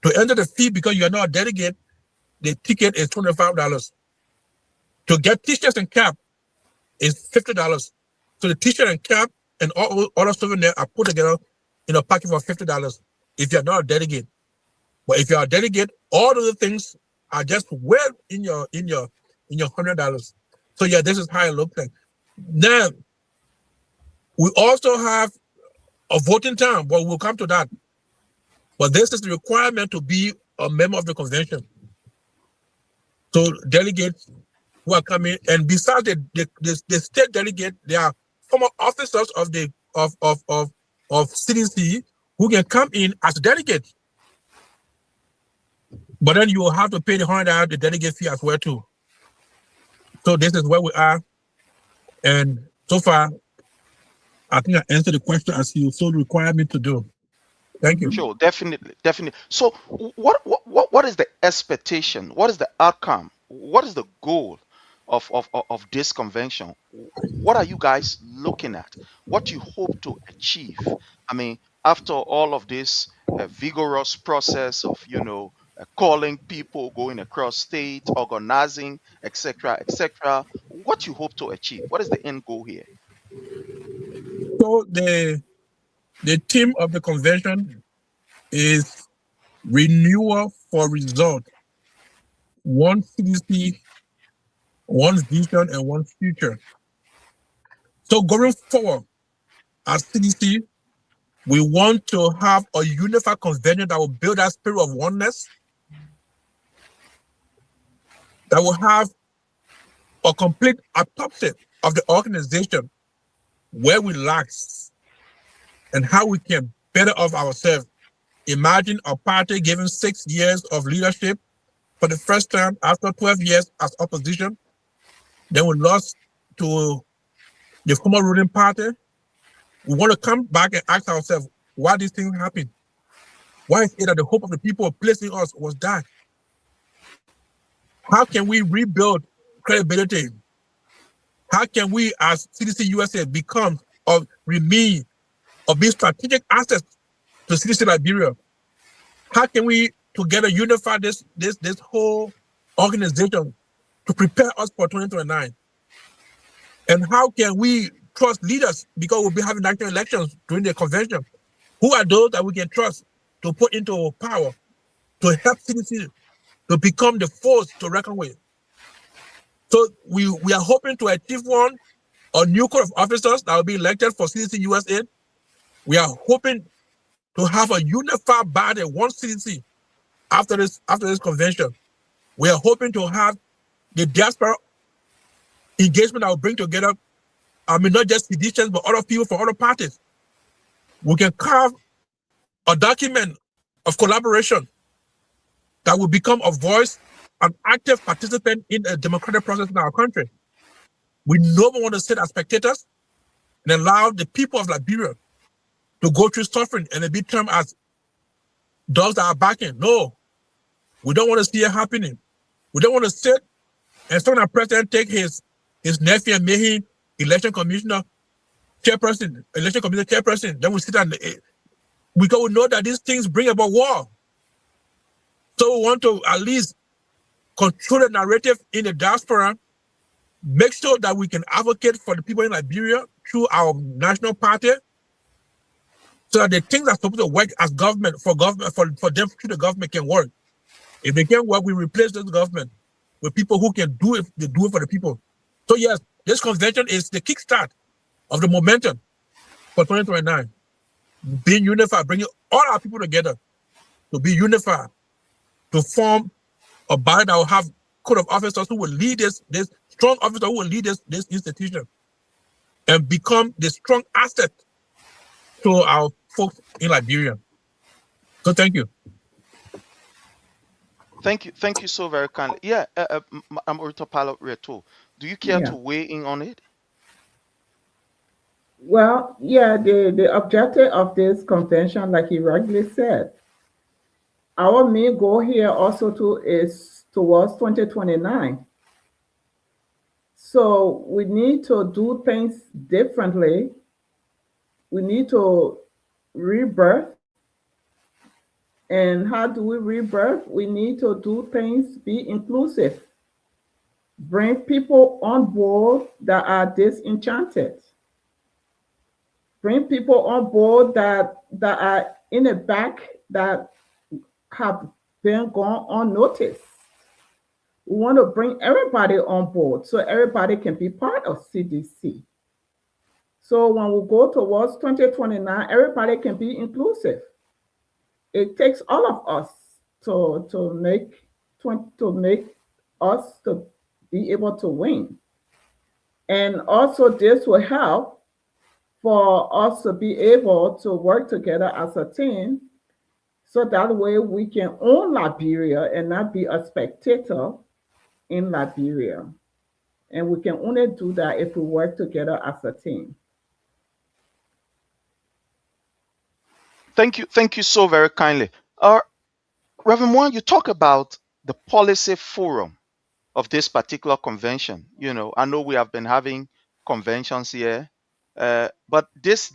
To enter the fee, because you're not a delegate, the ticket is $25. To get t-shirts and cap is $50. So the t-shirt and cap and all other souvenirs are put together in a package for $50 if you're not a delegate. But if you're a delegate, all of the things are just well in your $100. So yeah, this is how it looks like. Now, we also have of voting time, but we'll come to that. But this is the requirement to be a member of the convention. So delegates who are coming, and besides the state delegate, there are former officers of the of CDC who can come in as delegates. But then you will have to pay the $100 the delegate fee as well too. So this is where we are, and so far, I think I answered the question as you so require me to do. Thank you. Sure, definitely. So, what is the expectation? What is the outcome? What is the goal of this convention? What are you guys looking at? What do you hope to achieve? I mean, after all of this vigorous process of calling people, going across state, organizing, etc., etc., what you hope to achieve? What is the end goal here? So the theme of the convention is renewal for result. One CDC, one vision, and one future. So going forward, as CDC, we want to have a unified convention that will build that spirit of oneness, that will have a complete autopsy of the organization, where we lack, and how we can better off ourselves. Imagine a party given 6 years of leadership for the first time after 12 years as opposition. Then we lost to the former ruling party. We want to come back and ask ourselves why these things happen. Why is it that the hope of the people placing us was that? How can we rebuild credibility? How can we, as CDC USA, become or remain or be strategic assets to CDC Liberia? How can we together unify this whole organization to prepare us for 2029? And how can we trust leaders, because we'll be having national elections during the convention? Who are those that we can trust to put into power to help CDC to become the force to reckon with? So we are hoping to achieve a new court of officers that will be elected for CDC USA. We are hoping to have a unified body, one CDC, after this convention. We are hoping to have the diaspora engagement that will bring together, not just CDCians, but other people from other parties. We can carve a document of collaboration that will become a voice, an active participant in a democratic process in our country. We no more want to sit as spectators and allow the people of Liberia to go through suffering and be termed as dogs that are barking. No, we don't want to see it happening. We don't want to sit and so our president take his nephew and make him election commissioner chairperson, election commission chairperson. Then we sit and because we know that these things bring about war. So we want to at least control the narrative in the diaspora, make sure that we can advocate for the people in Liberia through our national party, so that the things that are supposed to work as government for them through the government can work. If they can't work, we replace this government with people who can do it. They do it for the people. So yes, this convention is the kickstart of the momentum for 2029. Being unified, bringing all our people together to be unified, to form a body that will have code of officers who will lead this strong officer who will lead this institution and become the strong asset to our folks in Liberia. So thank you. Thank you so very kindly. Yeah, I'm Orito Reto. Do you care to weigh in on it? Well, yeah, the objective of this convention, like you rightly said, our main goal here also too is towards 2029. So we need to do things differently. We need to rebirth. And how do we rebirth? We need to do things, be inclusive. Bring people on board that are disenchanted. Bring people on board that are in the back that have been gone unnoticed. We want to bring everybody on board so everybody can be part of CDC. So when we go towards 2029, everybody can be inclusive. It takes all of us to make us to be able to win. And also this will help for us to be able to work together as a team so that way we can own Liberia and not be a spectator in Liberia. And we can only do that if we work together as a team. Thank you so very kindly. Reverend Moore, you talk about the policy forum of this particular convention. I know we have been having conventions here, but this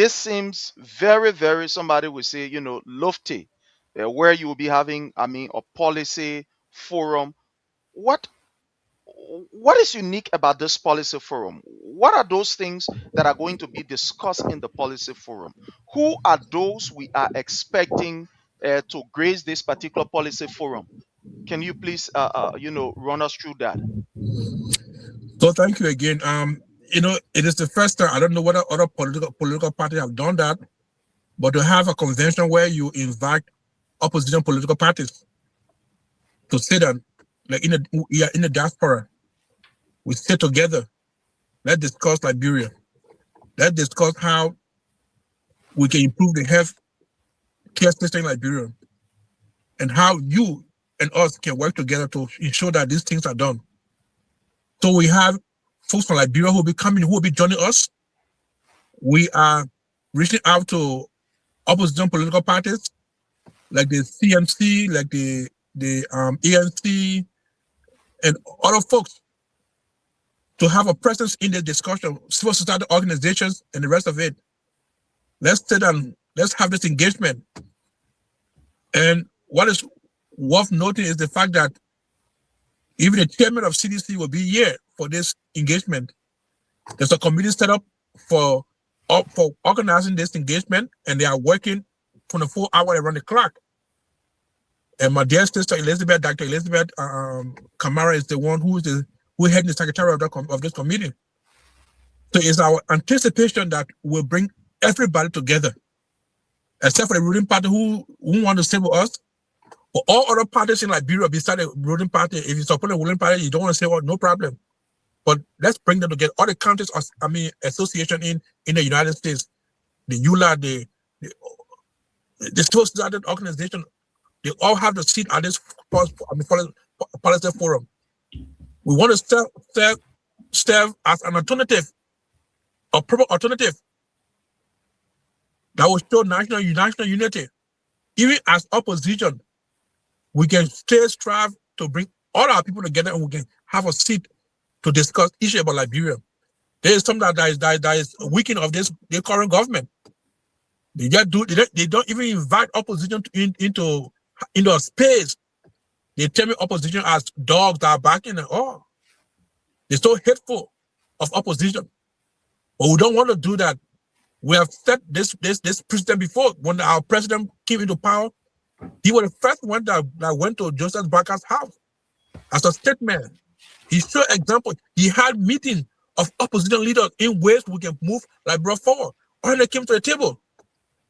seems very, very, somebody would say, lofty, where you will be having, a policy forum. What is unique about this policy forum? What are those things that are going to be discussed in the policy forum? Who are those we are expecting to grace this particular policy forum? Can you please, run us through that? So thank you again. It is the first time. I don't know whether other political parties have done that, but to have a convention where you invite opposition political parties to sit down, like in the diaspora, we sit together. Let's discuss Liberia. Let's discuss how we can improve the health care system in Liberia, and how you and us can work together to ensure that these things are done. So we have folks from Liberia who will be joining us. We are reaching out to opposition political parties like the CMC, like the ANC, and other folks to have a presence in the discussion, civil society organizations and the rest of it. Let's sit down, let's have this engagement. And what is worth noting is the fact that even the chairman of CDC will be here for this engagement. There's a committee set up for organizing this engagement, and they are working 24 hours around the clock. And my dear sister Elizabeth, Dr. Elizabeth Kamara, is the one who head the secretary of this committee. So it's our anticipation that we'll bring everybody together, except for the ruling party who want to stay with us. But all other parties in Liberia besides the ruling party, if you support the ruling party, you don't want to say, well, no problem. But let's bring them together. All the countries, association in the United States, the ULA, the civil society organization, they all have the seat at this policy forum. We want to serve as an alternative, a proper alternative that will show national unity. Even as opposition, we can still strive to bring all our people together, and we can have a seat to discuss issues about Liberia. There is something that is weakening of the current government. They don't even invite opposition into a space. They tell me opposition as dogs that are barking and all. They're so hateful of opposition. But we don't want to do that. We have set this precedent before. When our president came into power, he was the first one that went to Joseph Barker's house as a statement. He showed example. He had meetings of opposition leaders in ways we can move Liberia forward. Or they came to the table.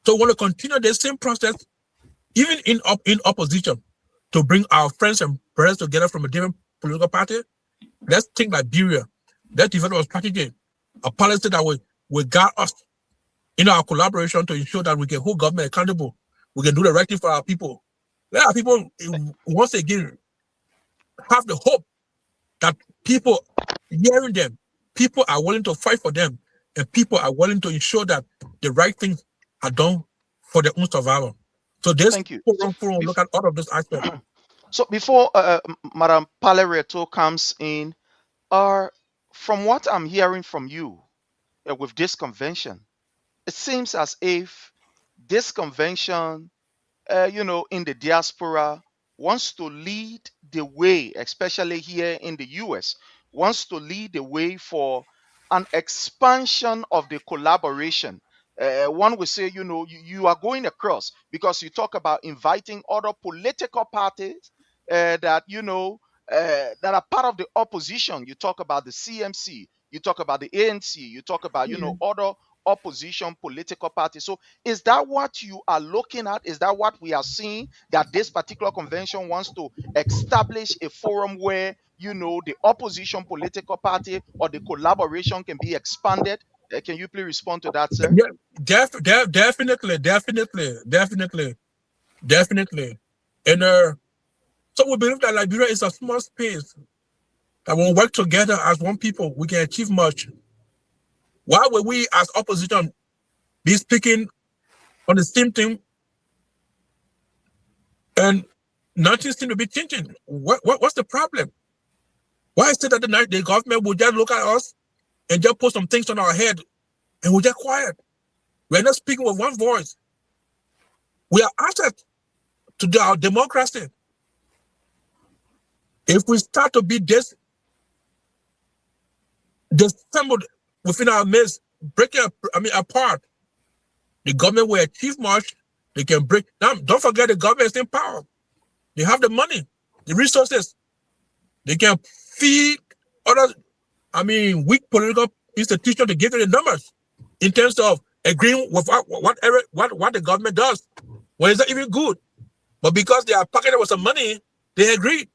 So we want to continue the same process, even in opposition, to bring our friends and brothers together from a different political party. Let's think Liberia. Let's develop a strategy, a policy that will guide us in our collaboration to ensure that we can hold government accountable. We can do the right thing for our people. Let our people, once again, have the hope that people hearing them, people are willing to fight for them, and people are willing to ensure that the right things are done for their own survival. So this forum look at all of those aspects. So before Madam Palereto comes in, from what I'm hearing from you with this convention, it seems as if this convention, in the diaspora, wants to lead the way, especially here in the US, wants to lead the way for an expansion of the collaboration. One would say, you are going across because you talk about inviting other political parties that are part of the opposition. You talk about the CMC, you talk about the ANC, you talk about, other opposition political parties. So is that what you are looking at? Is that what we are seeing, that this particular convention wants to establish a forum where, the opposition political party or the collaboration can be expanded? Can you please respond to that, sir? Yeah, definitely. And so we believe that Liberia is a small space that when we work together as one people, we can achieve much. Why would we as opposition be speaking on the same thing and nothing seems to be changing? What's the problem? Why is it that the government will just look at us and just put some things on our head and we're just quiet? We're not speaking with one voice. We are asset to our democracy. If we start to be disassembled within our midst, breaking apart, the government will achieve much. They can break. Now, don't forget the government is in power. They have the money, the resources. They can feed other, weak political institutions to give them the numbers in terms of agreeing with what the government does. Well, it's not even good. But because they are pocketed with some money, they agree.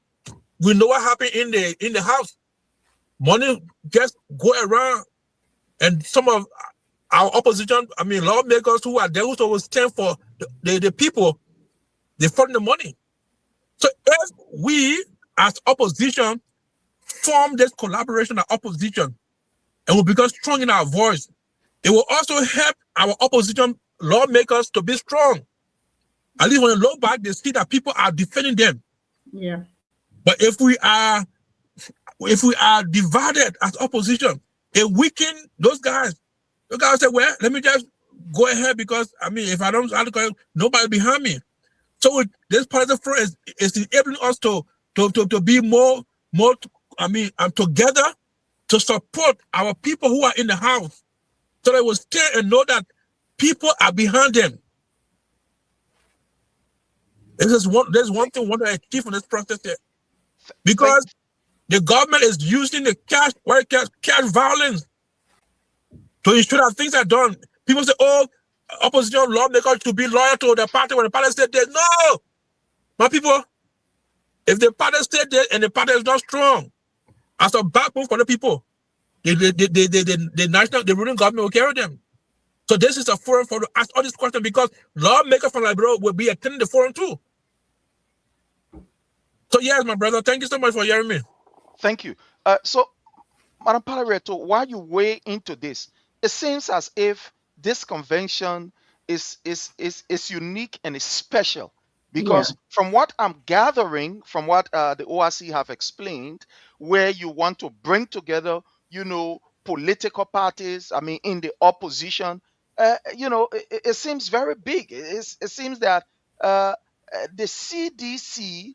We know what happened in the house. Money just go around, and some of our opposition, lawmakers who are there who always stand for the people, they fund the money. So if we as opposition form this collaboration of opposition and we become strong in our voice, it will also help our opposition lawmakers to be strong. At least when they look back, they see that people are defending them. Yeah. But if we are divided as opposition, it weakens those guys. The guys say, well, let me just go ahead because if I don't, nobody behind me. So this part of the front is enabling us to be more together to support our people who are in the house, so they will stay and know that people are behind them. There's one thing we want to achieve from this process here, because the government is using the cash violence to ensure that things are done. People say, oh, opposition lawmakers should be loyal to the party when the party said that. No! My people, if the party said that and the party is not strong, as a backbone for the people, the ruling government will carry them. So this is a forum for to ask all these questions, because lawmakers from Liberia will be attending the forum too. So yes, my brother, thank you so much for hearing me. Thank you. So, Madam Palareto, while you weigh into this, it seems as if this convention is unique and is special, because from what I'm gathering, from what the ORC have explained, where you want to bring together, political parties, in the opposition, it seems very big. It seems that the CDC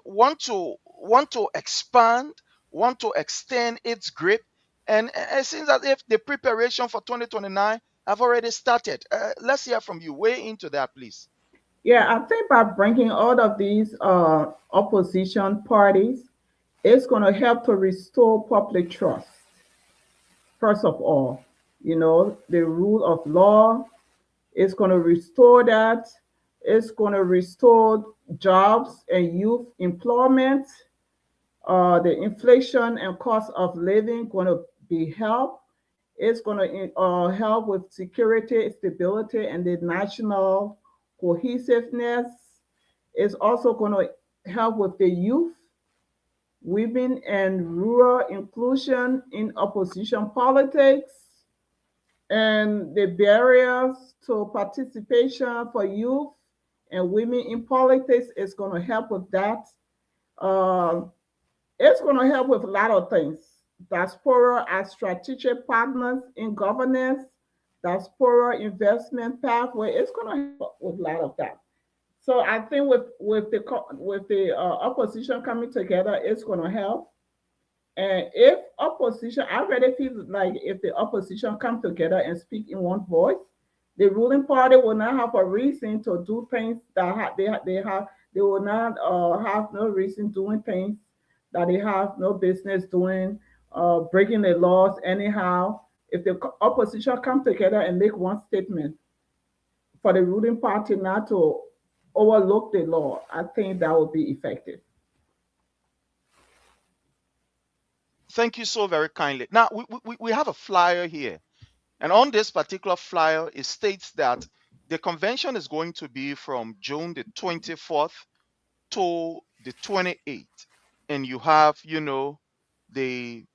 want to expand, want to extend its grip, and it seems as if the preparation for 2029 have already started. Let's hear from you. Weigh into that, please. Yeah, I think by bringing all of these opposition parties, it's going to help to restore public trust. First of all, the rule of law is going to restore that. It's going to restore jobs and youth employment. The inflation and cost of living going to be helped. It's going to help with security, stability, and the national cohesiveness. It's also going to help with the youth, women, and rural inclusion in opposition politics, and the barriers to participation for youth and women in politics is going to help with that. It's going to help with a lot of things. Diaspora as strategic partners in governance, diaspora investment pathway. It's going to help with a lot of that. So I think with the opposition coming together, it's going to help. And if opposition, I really feel like if the opposition come together and speak in one voice, the ruling party will not have a reason to do things that they will not have no reason doing things that they have no business doing. breaking the laws anyhow. If the opposition come together and make one statement for the ruling party not to overlook the law, I think that would be effective. Thank you so very kindly. Now, we have a flyer here. And on this particular flyer, it states that the convention is going to be from June the 24th to the 28th. And you have, the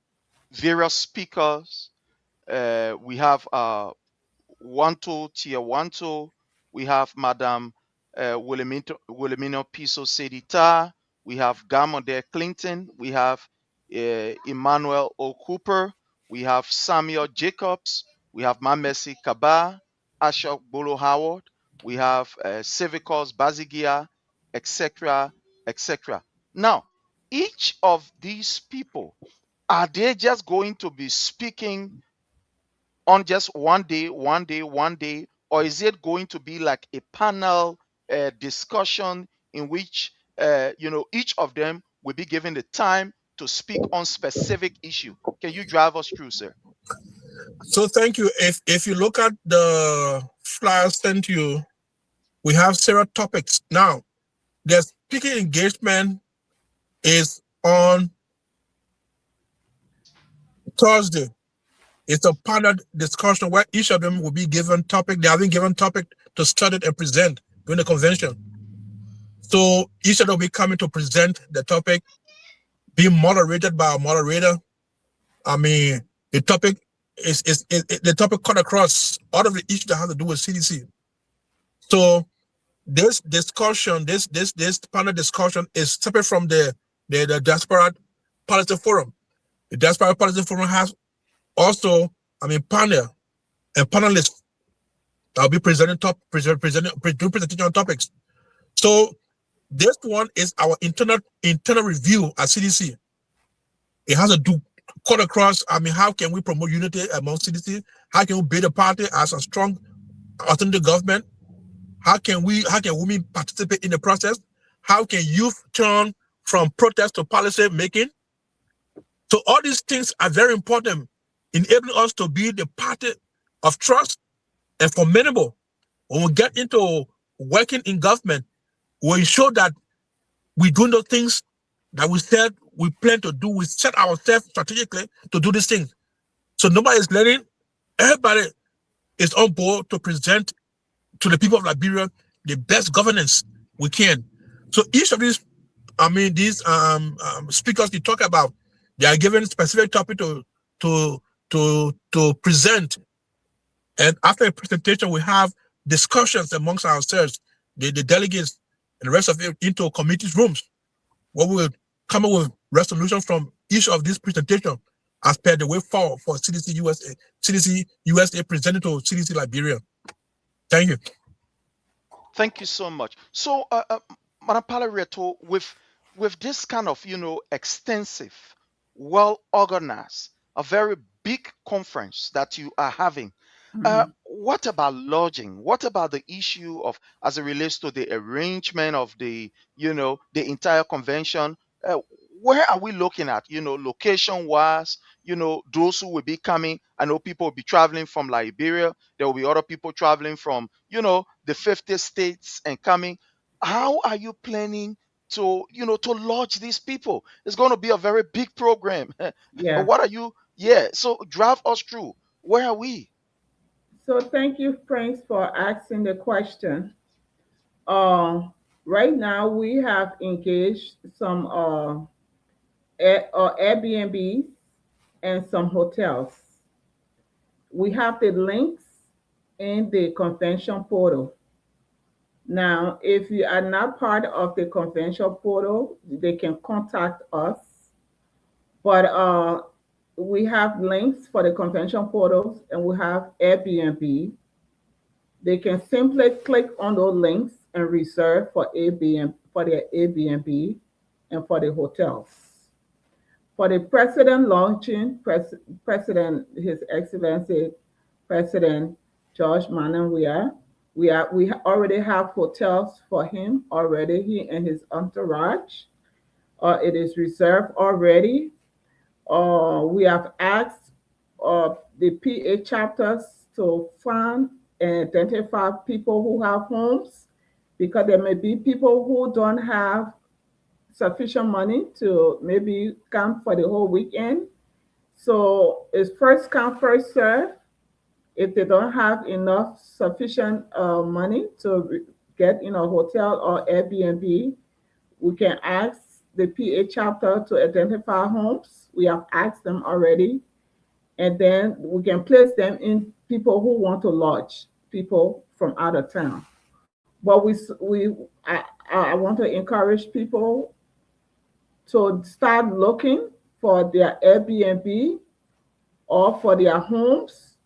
various speakers. We have Wanto Tia Wanto. We have Madam Wilhelmina Piso Sedita. We have Gamode Clinton. We have Emmanuel O. Cooper. We have Samuel Jacobs. We have Mamesi Kaba, Ashok Bolo Howard. We have Civicus Bazigia, etc., etc. Now, each of these people, are they just going to be speaking on just one day, or is it going to be like a panel discussion in which each of them will be given the time to speak on specific issue? Can you drive us through, sir? So thank you. If you look at the flyer sent to you, we have several topics. Now, the speaking engagement is on Thursday. It's a panel discussion where each of them will be given topic. They have been given topic to study and present during the convention. So each of them will be coming to present the topic, being moderated by a moderator. I mean, the topic is the topic cut across all of the issues that have to do with CDC. So this discussion, this panel discussion is separate from the Diaspora Policy Forum. The Diaspora Policy Forum has also, panel and panelists that will be presenting presentation on topics. So this one is our internal review at CDC. It has to do cut across. How can we promote unity among CDC? How can we build a party as a strong alternative government? How can women participate in the process? How can youth turn from protest to policy making? So all these things are very important, enabling us to be the party of trust and formidable. When we get into working in government, we ensure that we do those things that we said we plan to do. We set ourselves strategically to do these things. So nobody is letting, everybody is on board to present to the people of Liberia the best governance we can. So each of these, speakers we talk about, they are given specific topic to present. And after a presentation, we have discussions amongst ourselves, the delegates and the rest of it, into committees rooms, where we will come up with resolutions from each of these presentations as per the way forward for CDC USA presented to CDC Liberia. Thank you. Thank you so much. So, Madam Palareto, with this kind of extensive, well organized, a very big conference that you are having, what about lodging? What about the issue of, as it relates to the arrangement of the entire convention? Where are we looking at, location wise, those who will be coming? I know people will be traveling from Liberia. There will be other people traveling from, the 50 states and coming. How are you planning to lodge these people? It's going to be a very big program. Yeah. What are you? So drive us through. Where are we? So thank you, Prince, for asking the question. Right now we have engaged some Airbnb and some hotels. We have the links in the convention portal. Now, if you are not part of the convention portal, they can contact us. But we have links for the convention portals and we have Airbnb. They can simply click on those links and reserve for their Airbnb and for the hotels. For the president launching, President, His Excellency, President George Mananwia, we already have hotels for him already, he and his entourage. It is reserved already. We have asked the PA chapters to find and identify people who have homes, because there may be people who don't have sufficient money to maybe come for the whole weekend. So it's first come, first serve. If they don't have enough sufficient money to get in a hotel or Airbnb, we can ask the PA chapter to identify homes. We have asked them already. And then we can place them in people who want to lodge, people from out of town. But I want to encourage people to start looking for their Airbnb or for their homes.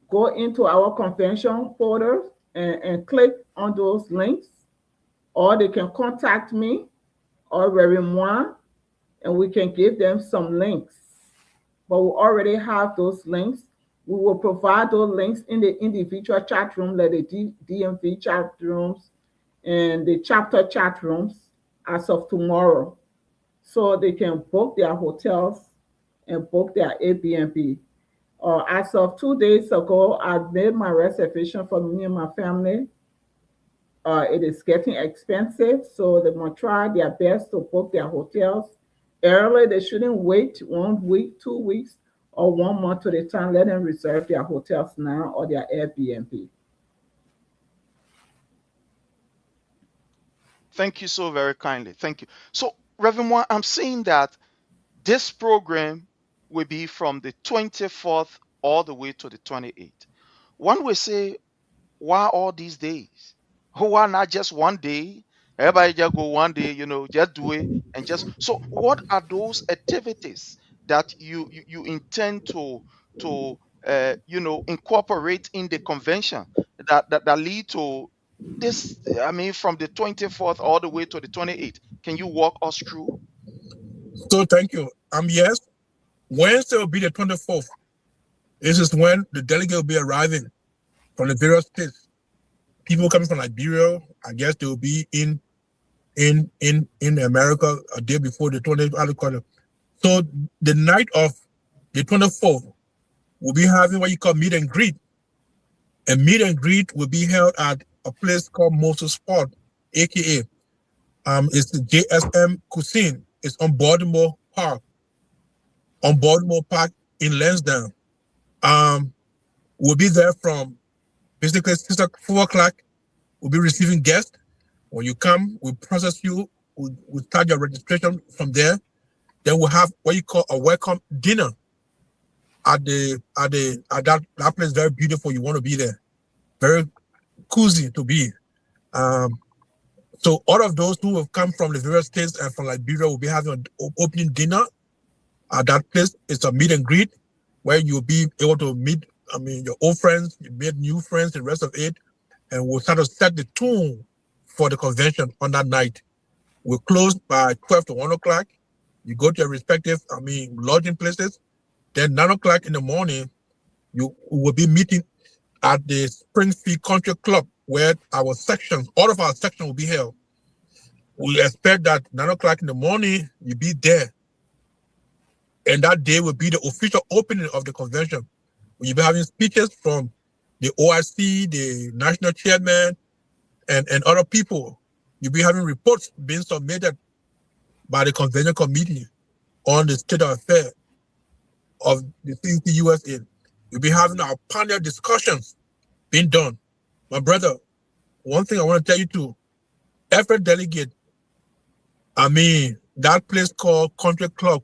Go into our convention portal and click on those links, or they can contact me or Moi, and we can give them some links. But we already have those links. We will provide those links in the individual chat room, like the DMV chat rooms and the chapter chat rooms as of tomorrow, so they can book their hotels and book their Airbnb. As of 2 days ago, I made my reservation for me and my family. It is getting expensive, so they must try their best to book their hotels early. They shouldn't wait 1 week, 2 weeks, or 1 month to the time. Let them reserve their hotels now or their Airbnb. Thank you so very kindly. Thank you. So, Reverend Moore, I'm saying that this program will be from the 24th all the way to the 28th. One will say, why all these days? Why not just 1 day? Everybody just go 1 day, just do it and just. So, what are those activities that you intend to incorporate in the convention that lead to this? I mean, from the 24th all the way to the 28th. Can you walk us through? So thank you. Yes, Wednesday will be the 24th. This is when the delegate will be arriving from the various states. People coming from Liberia, I guess they will be in America a day before the 28th. So the night of the 24th, we'll be having what you call meet and greet. And meet and greet will be held at a place called Moses Spot, aka it's the JSM Cuisine. It's on Baltimore Park. On Baltimore Park in Lansdowne. We'll be there from basically 4 o'clock. We'll be receiving guests. When you come, we'll process you. We'll start your registration from there. Then we'll have what you call a welcome dinner at that place. Very beautiful. You want to be there. Very cozy to be. So all of those who have come from the various states and from Liberia will be having an opening dinner at that place. It's a meet and greet where you'll be able to meet, your old friends, you meet new friends, the rest of it, and we'll start to set the tone for the convention on that night. We'll close by 12 to 1 o'clock. You go to your respective, lodging places. Then 9 o'clock in the morning, you will be meeting at the Springfield Country Club, where all of our sections will be held. We expect that 9 o'clock in the morning, you'll be there. And that day will be the official opening of the convention. You'll be having speeches from the OIC, the national chairman, and other people. You'll be having reports being submitted by the convention committee on the state of affairs of the CDC USA. You'll be having our panel discussions being done. My brother, one thing I want to tell you too, every delegate, that place called Country Club,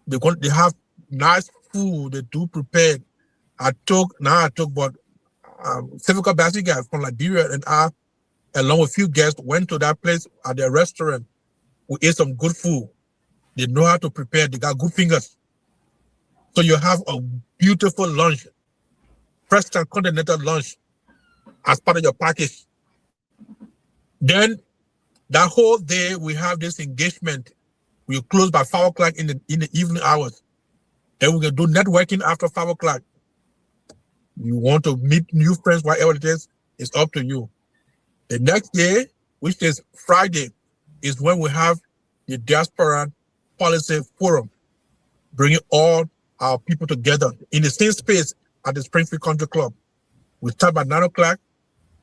they have nice food, they do prepare. But Civica Bassi guys from Liberia and I, along with a few guests, went to that place at their restaurant. We ate some good food. They know how to prepare. They got good fingers. So you have a beautiful lunch, fresh and continental lunch as part of your package. Then that whole day we have this engagement. We'll close by 5 o'clock in the evening hours. Then we can do networking after 5 o'clock. You want to meet new friends, whatever it is, it's up to you. The next day, which is Friday, is when we have the Diaspora Policy Forum. bringing all our people together in the same space at the Springfield Country Club. We start at 9 o'clock,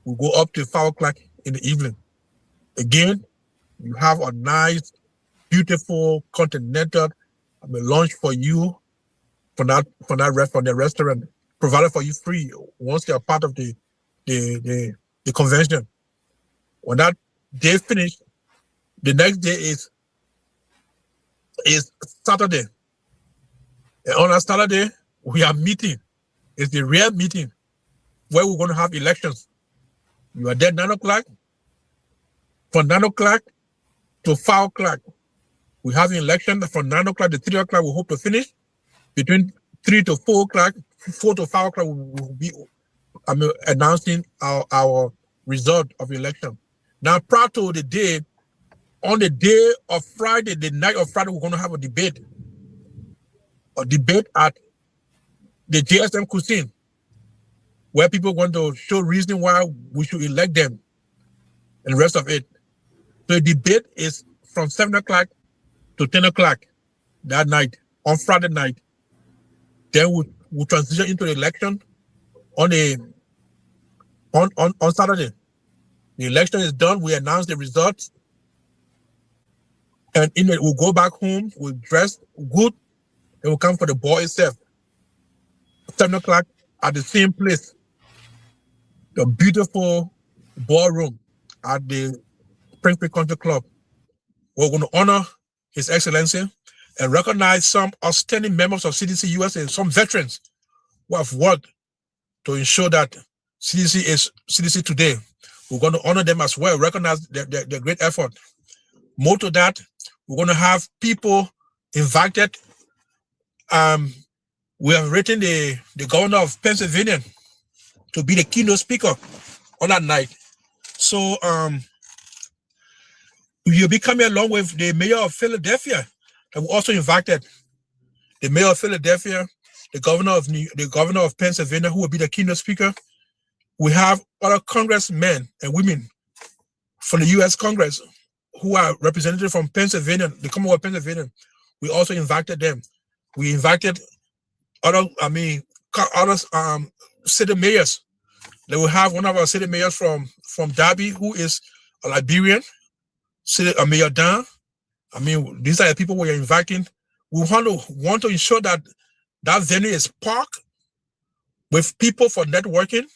we go up to 5 o'clock in the evening. Again, you have a nice, beautiful continental lunch for you from the restaurant, provided for you free once you're part of the convention. When that day finished, the next day is Saturday. And on a Saturday, we are meeting. It's the real meeting where we're going to have elections. You are there 9 o'clock. From 9 o'clock to 5 o'clock, we have an election. From 9 o'clock to 3 o'clock, we hope to finish. Between 3 to 4 o'clock, 4 to 5 o'clock, we will be announcing our result of election. Now, prior to the day, on the day of Friday, the night of Friday, we're going to have a debate at the JSM Cuisine, where people want to show reason why we should elect them and the rest of it. So the debate is from 7 o'clock to 10 o'clock that night, on Friday night. Then we'll transition into the election on Saturday. The election is done, we announce the results, and in it, we'll go back home, we'll dress good, and we'll come for the ball itself. 7 o'clock at the same place, the beautiful ballroom at the Springfield Country Club. We're going to honor His Excellency and recognize some outstanding members of CDC USA, some veterans who have worked to ensure that CDC is CDC today. We're going to honor them as well, recognize their great effort. More to that, we're going to have people invited. We have written the governor of Pennsylvania to be the keynote speaker on that night. So you'll be coming along with the mayor of Philadelphia, and we also invited the mayor of Philadelphia, the governor of Pennsylvania, who will be the keynote speaker. We have other congressmen and women from the U.S. Congress who are represented from Pennsylvania, the Commonwealth of Pennsylvania. We also invited them. We invited other city mayors. They will have one of our city mayors from Derby, who is a Liberian, Mayor Dan. These are the people we are inviting. We want to ensure that that venue is packed with people for networking.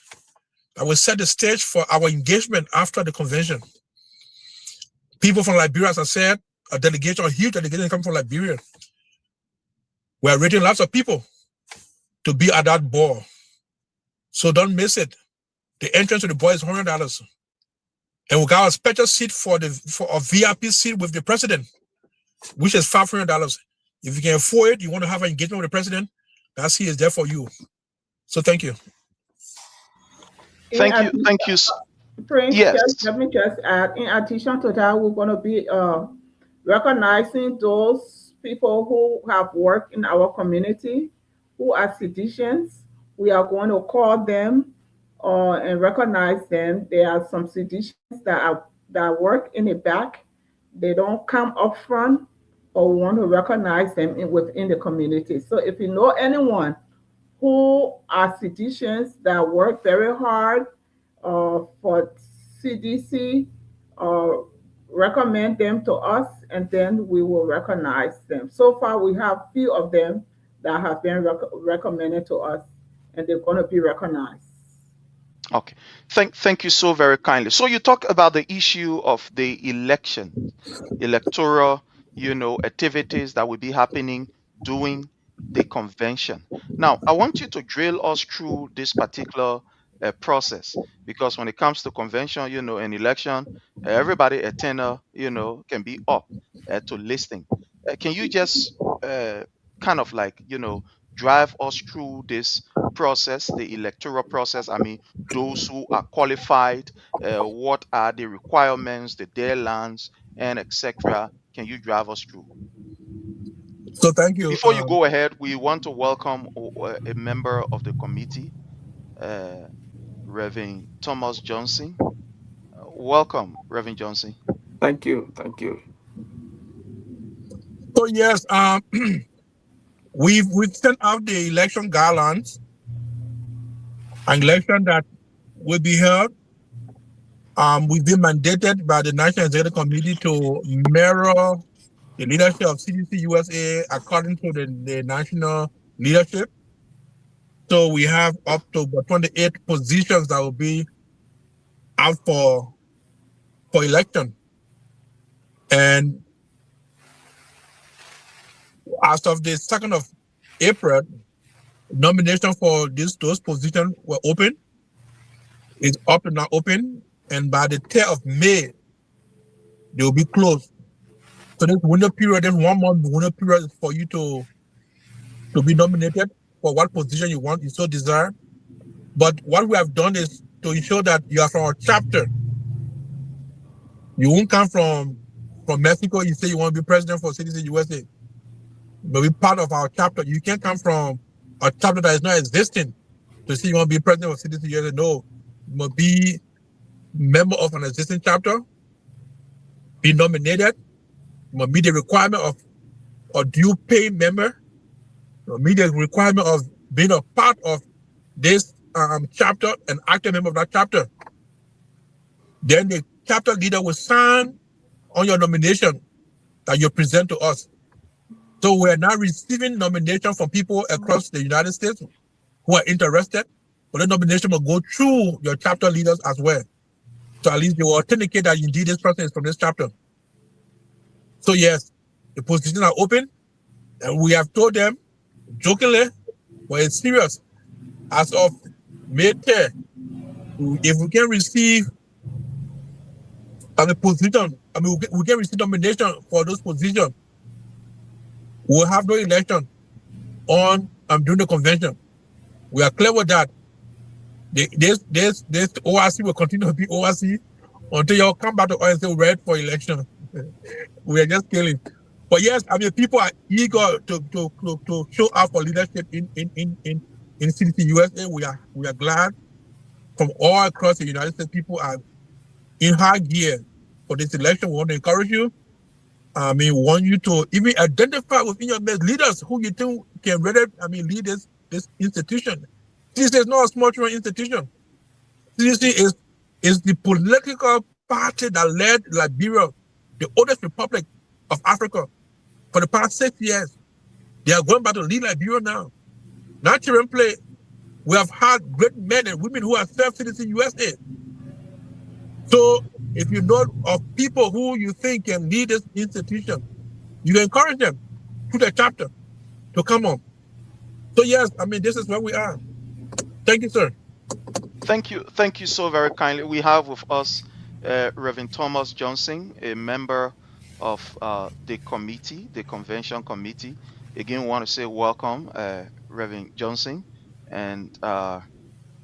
I will set the stage for our engagement after the convention. People from Liberia, as I said, a huge delegation coming from Liberia. We are rating lots of people to be at that ball. So don't miss it. The entrance to the ball is $100. And we got a special seat for a VIP seat with the president, which is $500. If you can afford it, you want to have an engagement with the president, that seat is there for you. So thank you. Thank you. Prince, Yes. let me just add, in addition to that, we're going to be recognizing those people who have worked in our community, who are citizens. We are going to call them and recognize them. There are some citizens that work in the back. They don't come up front, or we want to recognize them within the community. So if you know anyone who are citizens that work very hard for CDC, recommend them to us, and then we will recognize them. So far, we have few of them that have been recommended to us, and they're going to be recognized. Okay. Thank you so very kindly. So you talk about the issue of the electoral, activities that will be happening during the convention. Now, I want you to drill us through this particular process, because when it comes to convention, an election, everybody attender, can be up to listing. Can you just kind of drive us through this process, the electoral process? Those who are qualified, what are the requirements, the deadlines, and etc. Can you drive us through? So thank you. Before you go ahead, we want to welcome a member of the committee, Reverend Thomas Johnson. Welcome, Reverend Johnson. Thank you. So yes, We've sent out the election guidelines, an election that will be held. We've been mandated by the National Executive Committee to mirror the leadership of CDC USA according to the national leadership. So we have up to 28 positions that will be out for election. And as of the 2nd of April, nomination for those positions were open. It's up and now open. And by the 10th of May, they will be closed. So this window period, then 1 month window period is for you to be nominated for what position you want, you so desire. But what we have done is to ensure that you are from our chapter. You won't come from Mexico, you say you want to be president for CDC-USA. But be part of our chapter. You can't come from a chapter that is not existing to say you want to be president for CDC-USA. No, you must be member of an existing chapter, be nominated, you must meet the requirement of a due pay member, you must meet the requirement of being a part of this chapter, an active member of that chapter. Then the chapter leader will sign on your nomination that you present to us. So we're now receiving nomination from people across the United States who are interested, but the nomination will go through your chapter leaders as well. So at least they will authenticate that indeed this person is from this chapter. So yes, the positions are open, and we have told them jokingly, but it's serious. As of May 10th, if we can receive a position, we can receive nomination for those positions, we'll have no election on during the convention. We are clear with that. This ORC will continue to be ORC until y'all come back to us and say we're ready for election. We are just killing. But yes, people are eager to show up for leadership in CDC USA. We are glad from all across the United States. People are in high gear for this election. We want to encourage you. We want you to even identify within your best leaders who you think can really, lead this institution. CDC is not a small institution. CDC is the political party that led Liberia, the oldest republic of Africa, for the past 6 years. They are going back to lead Liberia now. Not children play. We have had great men and women who have served CDC USA. So if you know of people who you think can lead this institution, you encourage them through the chapter to come on. So yes, this is where we are. Thank you, sir. Thank you so very kindly. We have with us Reverend Thomas Johnson, a member of the committee, the convention committee. Again, we want to say welcome, Reverend Johnson, and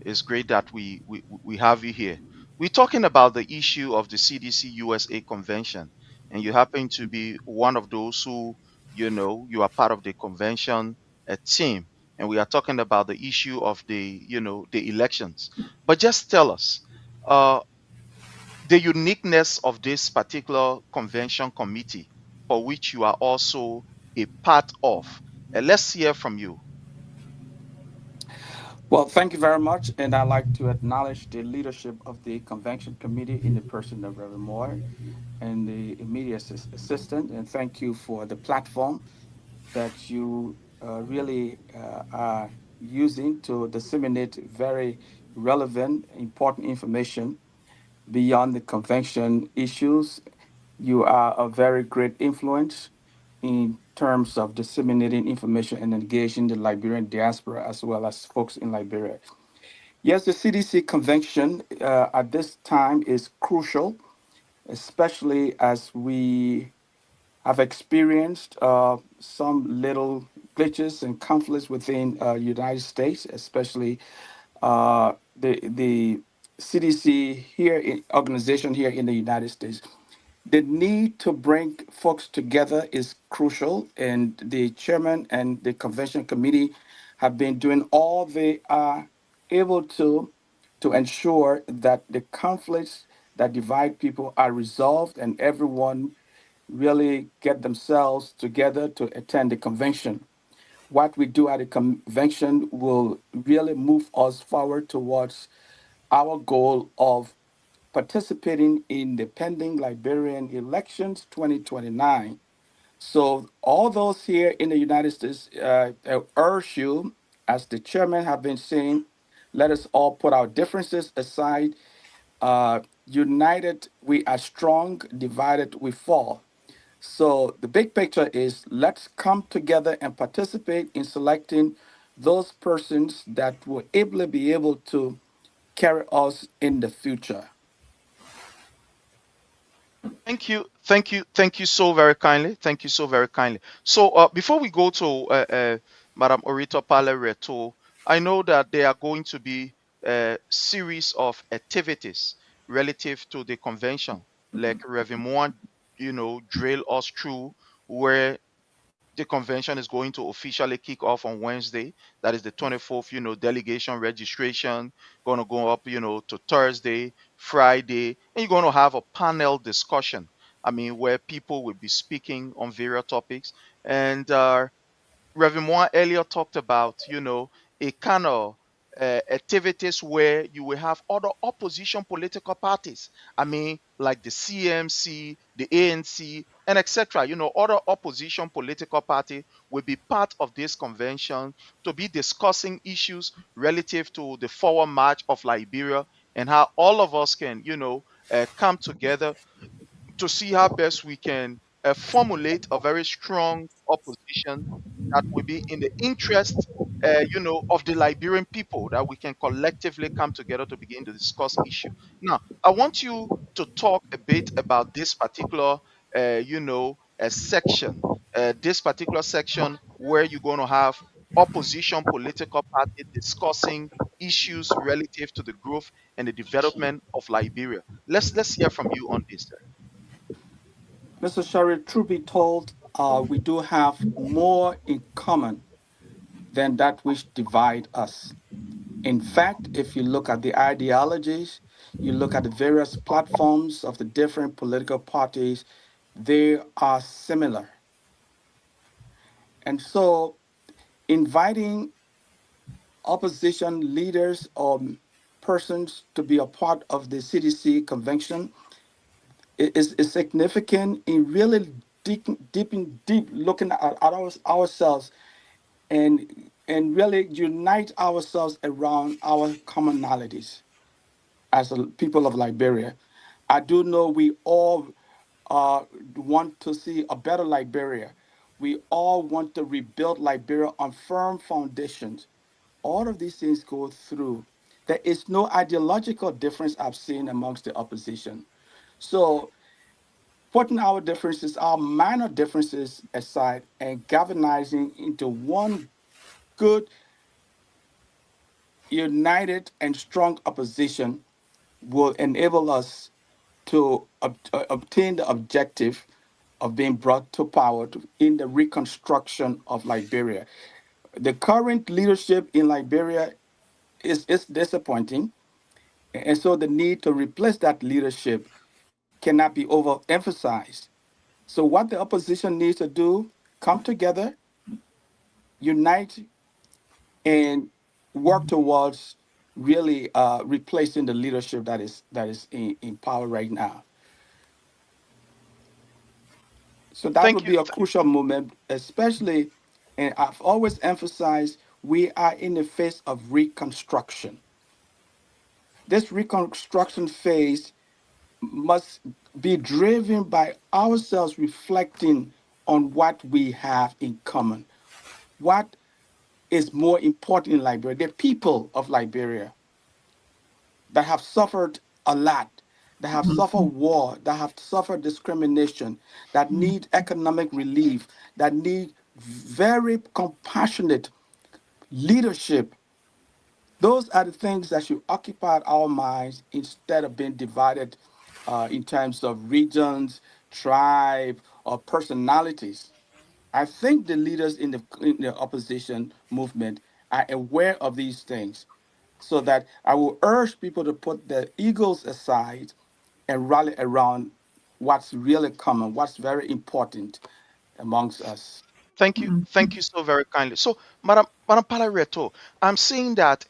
it's great that we have you here. We're talking about the issue of the CDC USA Convention, and you happen to be one of those who, you are part of the convention team, and we are talking about the issue of the elections. But just tell us the uniqueness of this particular convention committee for which you are also a part of. Let's hear from you. Well, thank you very much. And I'd like to acknowledge the leadership of the convention committee in the person of Reverend Moore and the immediate assistant. And thank you for the platform that you really are using to disseminate very relevant, important information beyond the convention issues. You are a very great influence in terms of disseminating information and engaging the Liberian diaspora as well as folks in Liberia. Yes, the CDC convention at this time is crucial, especially as we have experienced some little glitches and conflicts within United States, especially the CDC organization here in the United States. The need to bring folks together is crucial, and the chairman and the convention committee have been doing all they are able to ensure that the conflicts that divide people are resolved and everyone really get themselves together to attend the convention. what we do at the convention will really move us forward towards our goal of participating in the pending Liberian elections 2029. So all those here in the United States, I urge you, as the chairman have been saying, let us all put our differences aside. United, we are strong. Divided, we fall. So the big picture is let's come together and participate in selecting those persons that will ably be able to carry us in the future. Thank you so very kindly. Thank you so very kindly. So before we go to Madam Orito Pale Reto, I know that there are going to be a series of activities relative to the convention, like Reverend Moore, drill us through where the convention is going to officially kick off on Wednesday. That is the 24th, delegation registration going to go up, to Thursday, Friday, and you're going to have a panel discussion. I mean, where people will be speaking on various topics. And Reverend Moore earlier talked about, a kind of activities where you will have other opposition political parties. I mean, like the CMC, the ANC, and etc. Other opposition political party will be part of this convention to be discussing issues relative to the forward march of Liberia and how all of us can, come together to see how best we can formulate a very strong opposition that will be in the interest, of the Liberian people, that we can collectively come together to begin to discuss issue. Now, I want you to talk a bit about this particular, section, this particular section where you're going to have opposition political party discussing issues relative to the growth and the development of Liberia. Let's hear from you on this. Mr. Sherry, truth be told, we do have more in common than that which divide us. In fact, if you look at the ideologies, you look at the various platforms of the different political parties, they are similar. And so inviting opposition leaders or persons to be a part of the CDC convention is significant in really deep looking at ourselves and really unite ourselves around our commonalities as a people of Liberia. I do know we all want to see a better Liberia. We all want to rebuild Liberia on firm foundations. All of these things go through. There is no ideological difference I've seen amongst the opposition. So putting our differences, our minor differences aside, and galvanizing into one good, united, and strong opposition will enable us to obtain the objective of being brought to power in the reconstruction of Liberia. The current leadership in Liberia is disappointing, and so the need to replace that leadership cannot be overemphasized. So what the opposition needs to do, come together, unite, and work towards really replacing the leadership that is in power right now. So that Thank would you. be a crucial moment, especially, and I've always emphasized, we are in the phase of reconstruction. This reconstruction phase must be driven by ourselves reflecting on what we have in common. What is more important in Liberia? The people of Liberia that have suffered a lot, that have suffered war, that have suffered discrimination, that need economic relief, that need very compassionate leadership. Those are the things that should occupy our minds instead of being divided in terms of regions, tribe, or personalities. I think the leaders in the opposition movement are aware of these things, so that I will urge people to put their egos aside and rally around what's really common, what's very important amongst us. Thank you. Thank you so very kindly. So, Madam Palareto, I'm saying that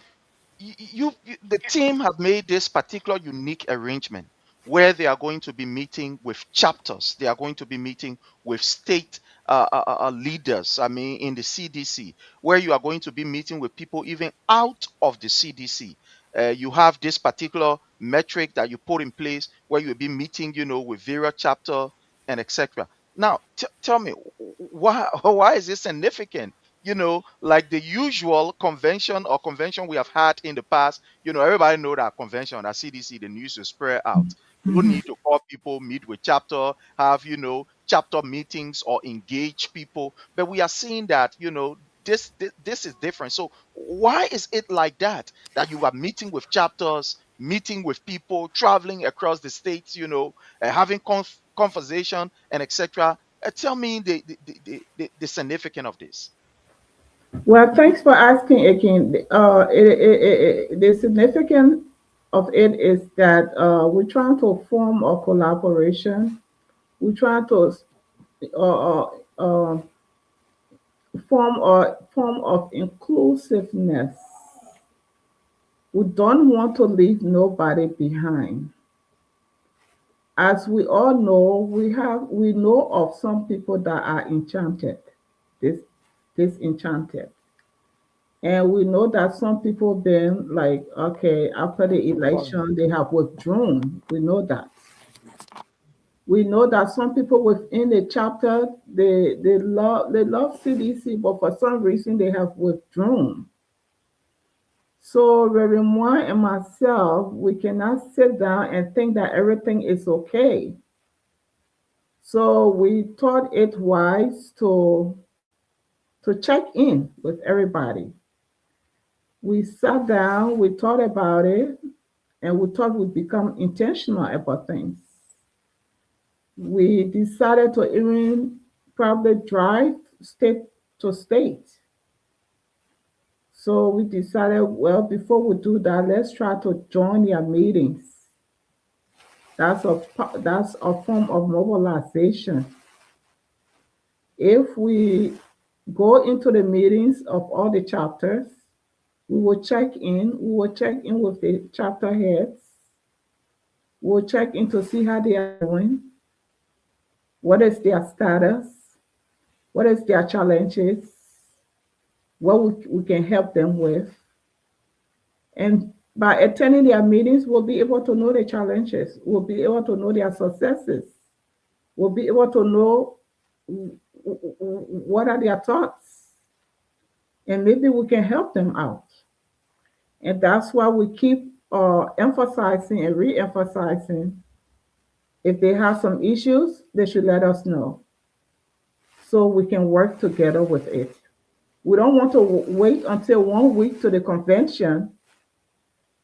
the team have made this particular unique arrangement where they are going to be meeting with chapters. They are going to be meeting with state leaders. I mean, in the CDC, where you are going to be meeting with people even out of the CDC. You have this particular metric that you put in place where you'll be meeting, with various chapter and etc. Now, tell me why why is this significant? Like the usual convention we have had in the past. Everybody know that convention, that CDC, the news to spread out. No need to call people, meet with chapter, have, chapter meetings or engage people. But we are seeing that, this is different. So why is it like that? That you are meeting with chapters, meeting with people, traveling across the states, having conversation and etc. Tell me the significance of this. Well, thanks for asking, Akin. The significance of it is that we're trying to form a collaboration. We're trying to uh, uh, uh, form a form of inclusiveness. We don't want to leave nobody behind. As we all know, we know of some people that are enchanted, this disenchanted. And we know that some people then, like, okay, after the election, they have withdrawn. We know that. We know that some people within the chapter, they love CDC, but for some reason they have withdrawn. So Reverend Moore and myself, we cannot sit down and think that everything is okay. So we thought it wise to check in with everybody. We sat down, we thought about it, and we thought we'd become intentional about things. We decided to even probably drive state to state. So we decided, well, before we do that, let's try to join their meetings. That's a form of mobilization. If we go into the meetings of all the chapters, we will check in. We will check in with the chapter heads. We'll check in to see how they are doing. What is their status? What is their challenges? What we can help them with. And by attending their meetings, we'll be able to know the challenges. We'll be able to know their successes. We'll be able to know what are their thoughts. And maybe we can help them out. And that's why we keep emphasizing and re-emphasizing, if they have some issues, they should let us know so we can work together with it. We don't want to wait until 1 week to the convention.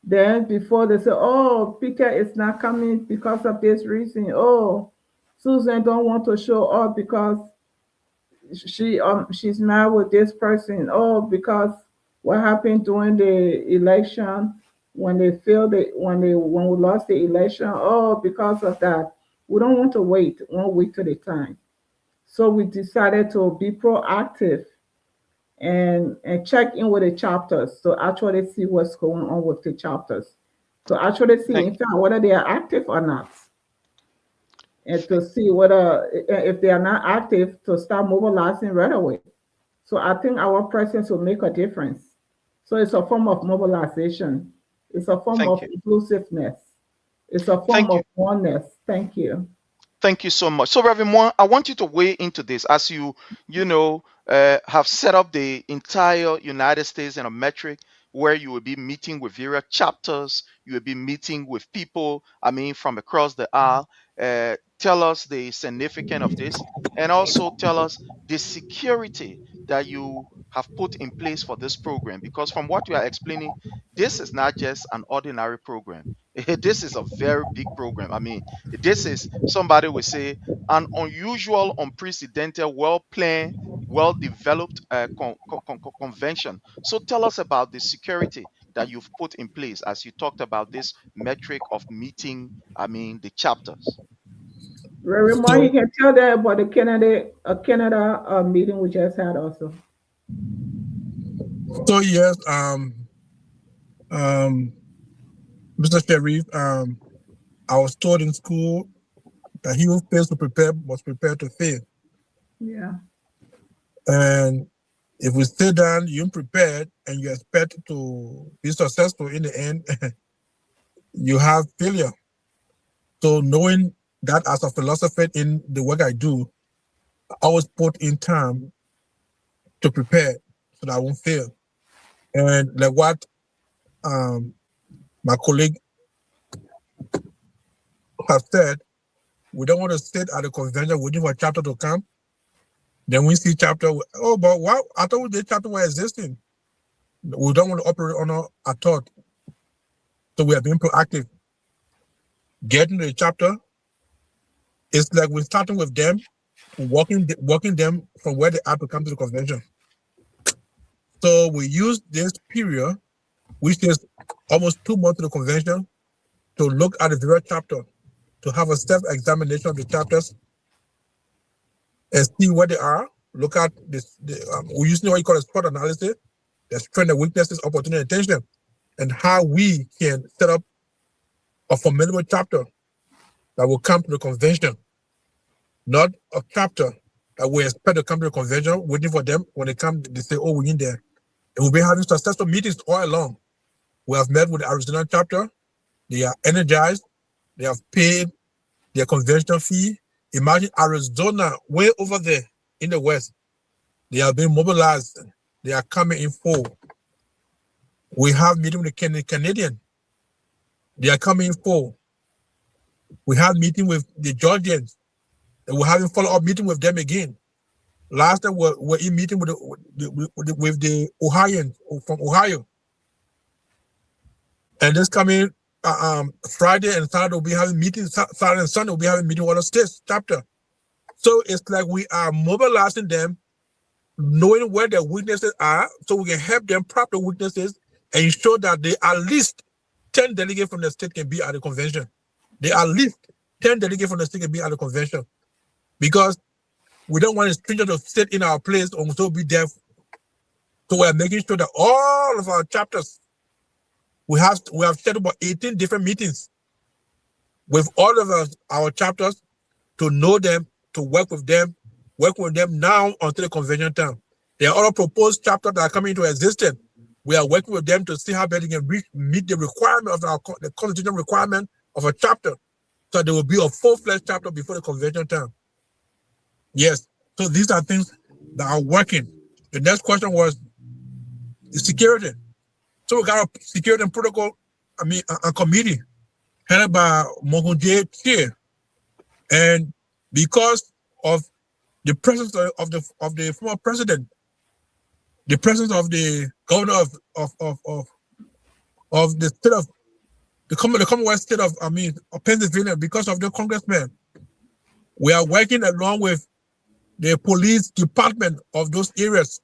Then before they say, oh, Peter is not coming because of this reason. Oh, Susan don't want to show up because she's married with this person. Oh, because what happened during the election when when we lost the election. Oh, because of that. We don't want to wait 1 week to the time. So we decided to be proactive and check in with the chapters to actually see what's going on with the chapters. To actually see, in fact, whether they are active or not. And to see whether, if they are not active, to start mobilizing right away. So I think our presence will make a difference. So it's a form of mobilization. It's a form of inclusiveness. It's a form of oneness. Thank you. Thank you so much. So, Reverend Moore, I want you to weigh into this as have set up the entire United States in a metric where you will be meeting with various chapters, you will be meeting with people, from across the aisle. Tell us the significance of this, and also tell us the security that you have put in place for this program. Because from what you are explaining, this is not just an ordinary program. This is a very big program. This is, somebody would say, an unusual, unprecedented, well planned, well developed convention. So tell us about the security that you've put in place as you talked about this metric of meeting, the chapters. Very much. You can tell them about the Canada meeting we just had also. So yes, Mr. Sharif, I was taught in school that he who fails to prepare must prepare to fail. Yeah. And if we stay down, you're prepared, and you expect to be successful in the end, you have failure. So knowing that as a philosopher in the work I do, I always put in time to prepare so that I won't fail. And like what my colleague have said, we don't want to sit at the convention waiting for a chapter to come. Then we see chapter, oh, but wow, I thought this chapter was existing. We don't want to operate on our thought. So we are being proactive. Getting the chapter, it's like we're starting with them, walking them from where they are to come to the convention. So we use this period, which is almost 2 months to the convention, to look at the various chapter, to have a self-examination of the chapters and see where they are. Look at this. We usually what you call a SWOT analysis, the strength, weaknesses, opportunity, and tension, and how we can set up a formidable chapter that will come to the convention, not a chapter that we expect to come to the convention, waiting for them. When they come, they say, oh, we're in there. And we'll be having successful meetings all along. We have met with the Arizona chapter. They are energized. They have paid their convention fee. Imagine Arizona way over there in the West. They are being mobilized. They are coming in full. We have meeting with the Canadian. They are coming in full. We have meeting with the Georgians. And we're having follow-up meeting with them again. Last time we're in meeting with the Ohioans from Ohio. And this coming Friday and Saturday, we'll be having meetings. Saturday and Sunday, we'll be having meeting with other states chapter. So it's like we are mobilizing them, knowing where their weaknesses are, so we can help them prop the weaknesses and ensure that they at least 10 delegates from the state can be at the convention. They at least 10 delegates from the state can be at the convention. Because we don't want a stranger to sit in our place or so be there. So we're making sure that all of our chapters, we have set about 18 different meetings with all of our chapters to know them, to work with them now until the convention time. There are other proposed chapters that are coming into existence. We are working with them to see how better they can meet the requirement of the constitutional requirement of a chapter, so there will be a full-fledged chapter before the convention time. Yes, so these are things that are working. The next question was security. So we got a security and protocol, a committee headed by Mogunje Chair. And because of the presence of the former president, the presence of the governor of the state of the Commonwealth state of Pennsylvania, because of the congressman, we are working along with the police department of those areas,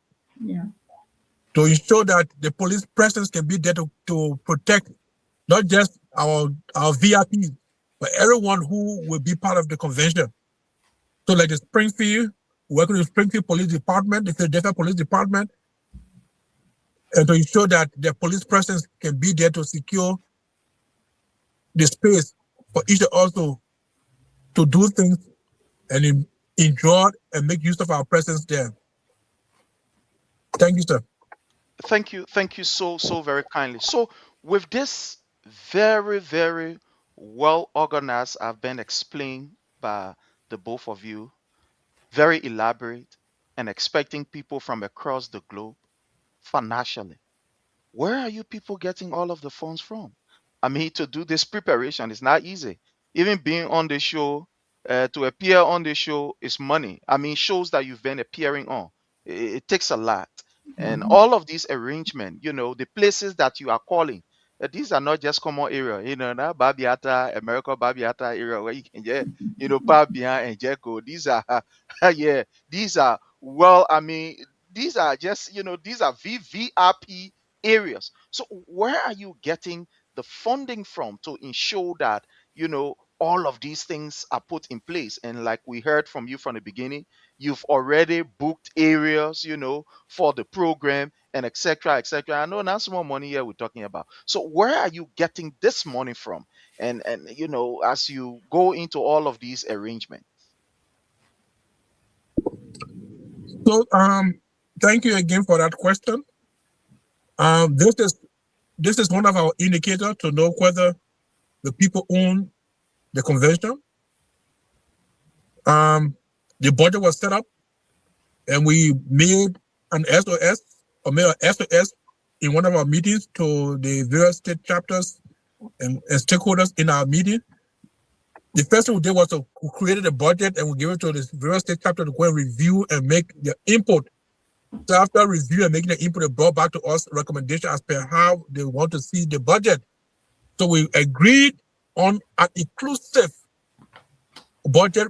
to ensure that the police presence can be there to protect not just our VIPs, but everyone who will be part of the convention. So like the Springfield, working with the Springfield Police Department, the Philadelphia Police Department, and to ensure that the police presence can be there to secure the space for each of us to do things and enjoy and make use of our presence there. Thank you, sir. Thank you so very kindly. So with this very, very well organized, I've been explained by the both of you, very elaborate, and expecting people from across the globe financially. Where are you people getting all of the funds from? I mean, to do this preparation is not easy. Even being on the show, to appear on the show is money. I mean, shows that you've been appearing on, it takes a lot. And all of these arrangements, the places that you are calling, these are not just common area, that Babiata, America Babiata area where you can get, Babia and Jericho. These are, yeah, these are, well, I mean, these are just, these are VVIP areas. So where are you getting the funding from to ensure that all of these things are put in place. And like we heard from you from the beginning, you've already booked areas, for the program and etc. etc. I know not small money here we're talking about. So where are you getting this money from? And as you go into all of these arrangements. So thank you again for that question. This is one of our indicators to know whether the people own the convention. The budget was set up, and we made an SOS in one of our meetings to the various state chapters and stakeholders in our meeting. The first thing we did was to create a budget, and we gave it to the various state chapters to go and review and make their input. So after review and making the input, they brought back to us recommendation as per how they want to see the budget. So we agreed on an inclusive budget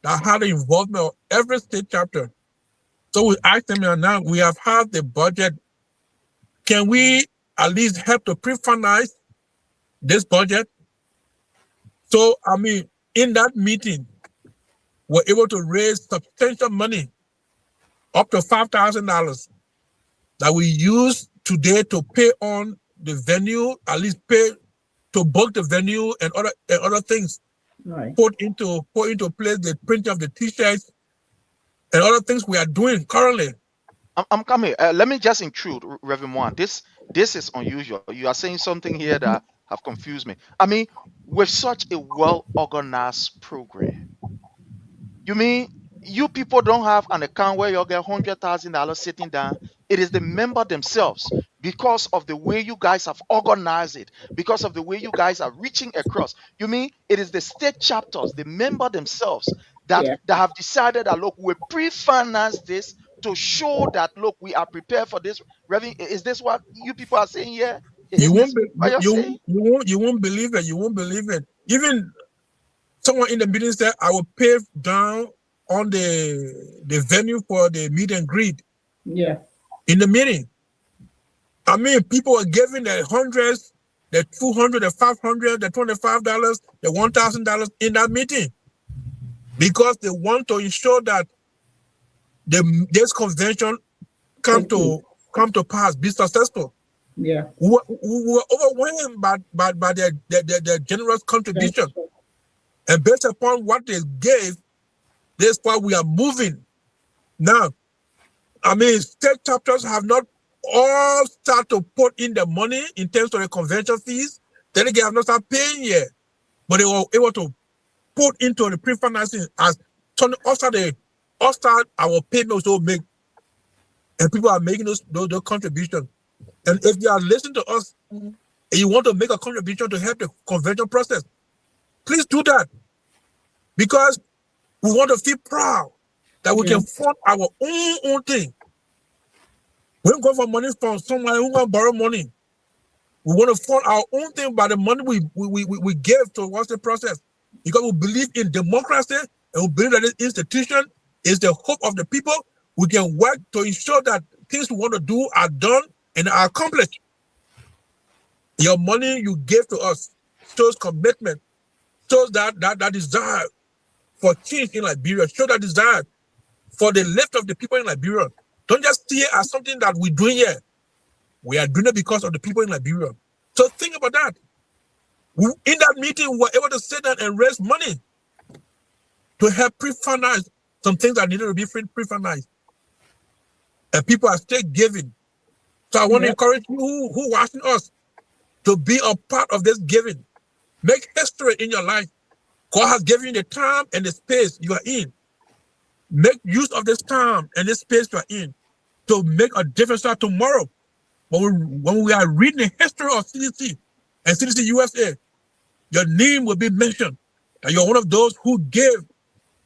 that had the involvement of every state chapter. So we asked them, now we have had the budget. Can we at least help to pre-finance this budget? So, in that meeting, we're able to raise substantial money, up to $5,000, that we use today to pay on the venue, at least pay to book the venue and other things. Right. Put into place the printing of the t-shirts and other things we are doing currently. I'm coming. Let me just intrude, Reverend Moan. This is unusual. You are saying something here that have confused me. With such a well-organized program, you mean you people don't have an account where you get $100,000 sitting down? It is the member themselves, because of the way you guys have organized it, because of the way you guys are reaching across. You mean it is the state chapters, the member themselves, that have decided that, look, we pre-finance this to show that, look, we are prepared for this. Reverend, is this what you people are saying here? You won't believe it. You won't believe it. Even someone in the meeting said, I will pay down on the venue for the meet and greet. Yeah. In the meeting. People are giving the hundreds, the $200, the $500, the $25, the $1,000 in that meeting, because they want to ensure that this convention come to pass, be successful. Yeah. We were overwhelmed by their generous contribution. And based upon what they gave, that's why we are moving. Now, state chapters have not all started to put in the money in terms of the convention fees. Then they have not started paying yet. But they were able to put into the pre-financing as offset our payments will make. And people are making those contributions. And if you are listening to us and you want to make a contribution to help the convention process, please do that. Because we want to feel proud that we can fund our own thing. We don't go for money from someone who going to borrow money. We want to fund our own thing by the money we give towards the process. Because we believe in democracy, and we believe that this institution is the hope of the people. We can work to ensure that things we want to do are done and are accomplished. Your money you gave to us shows commitment, shows that desire for change in Liberia, shows that desire for the lift of the people in Liberia. Don't just see it as something that we're doing here. We are doing it because of the people in Liberia. So think about that. In that meeting, we were able to sit down and raise money to help pre-finance some things that needed to be pre-financed. And people are still giving. So I want to encourage you who watching us to be a part of this giving. Make history in your life. God has given you the time and the space you are in. Make use of this time and this space you are in to make a difference tomorrow. When we are reading the history of CDC and CDC USA, your name will be mentioned. That you're one of those who gave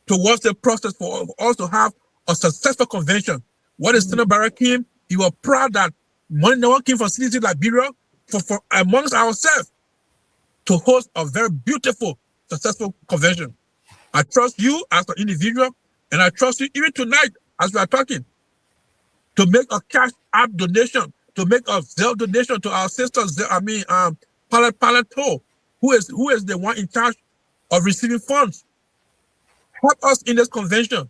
towards the process for us to have a successful convention. What is Senator Barakim? You are proud that when no one came from CDC Liberia for amongst ourselves to host a very beautiful, successful convention. I trust you as an individual, and I trust you even tonight as we are talking to make a cash app donation, to make a Zelle donation to our sisters. Palato, who is the one in charge of receiving funds. Help us in this convention.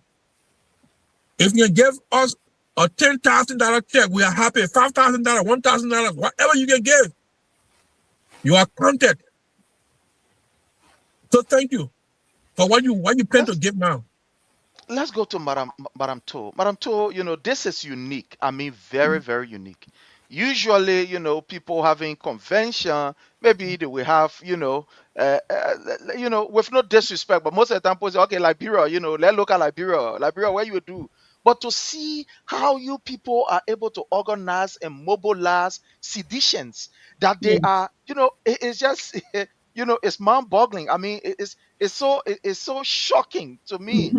If you can give us a $10,000 check, we are happy. $5,000, $1,000, whatever you can give, you are counted. So thank you for what you plan to give now. Let's go to Madam To. Madam To, this is unique. I mean, very, very unique. Usually, people having convention, maybe they will have, with no disrespect, but most of the time, people say, okay, Liberia, let's look at Liberia, where you do. But to see how you people are able to organize and mobilize seditions, that they are, it's just, it's mind-boggling. I mean, it's so shocking to me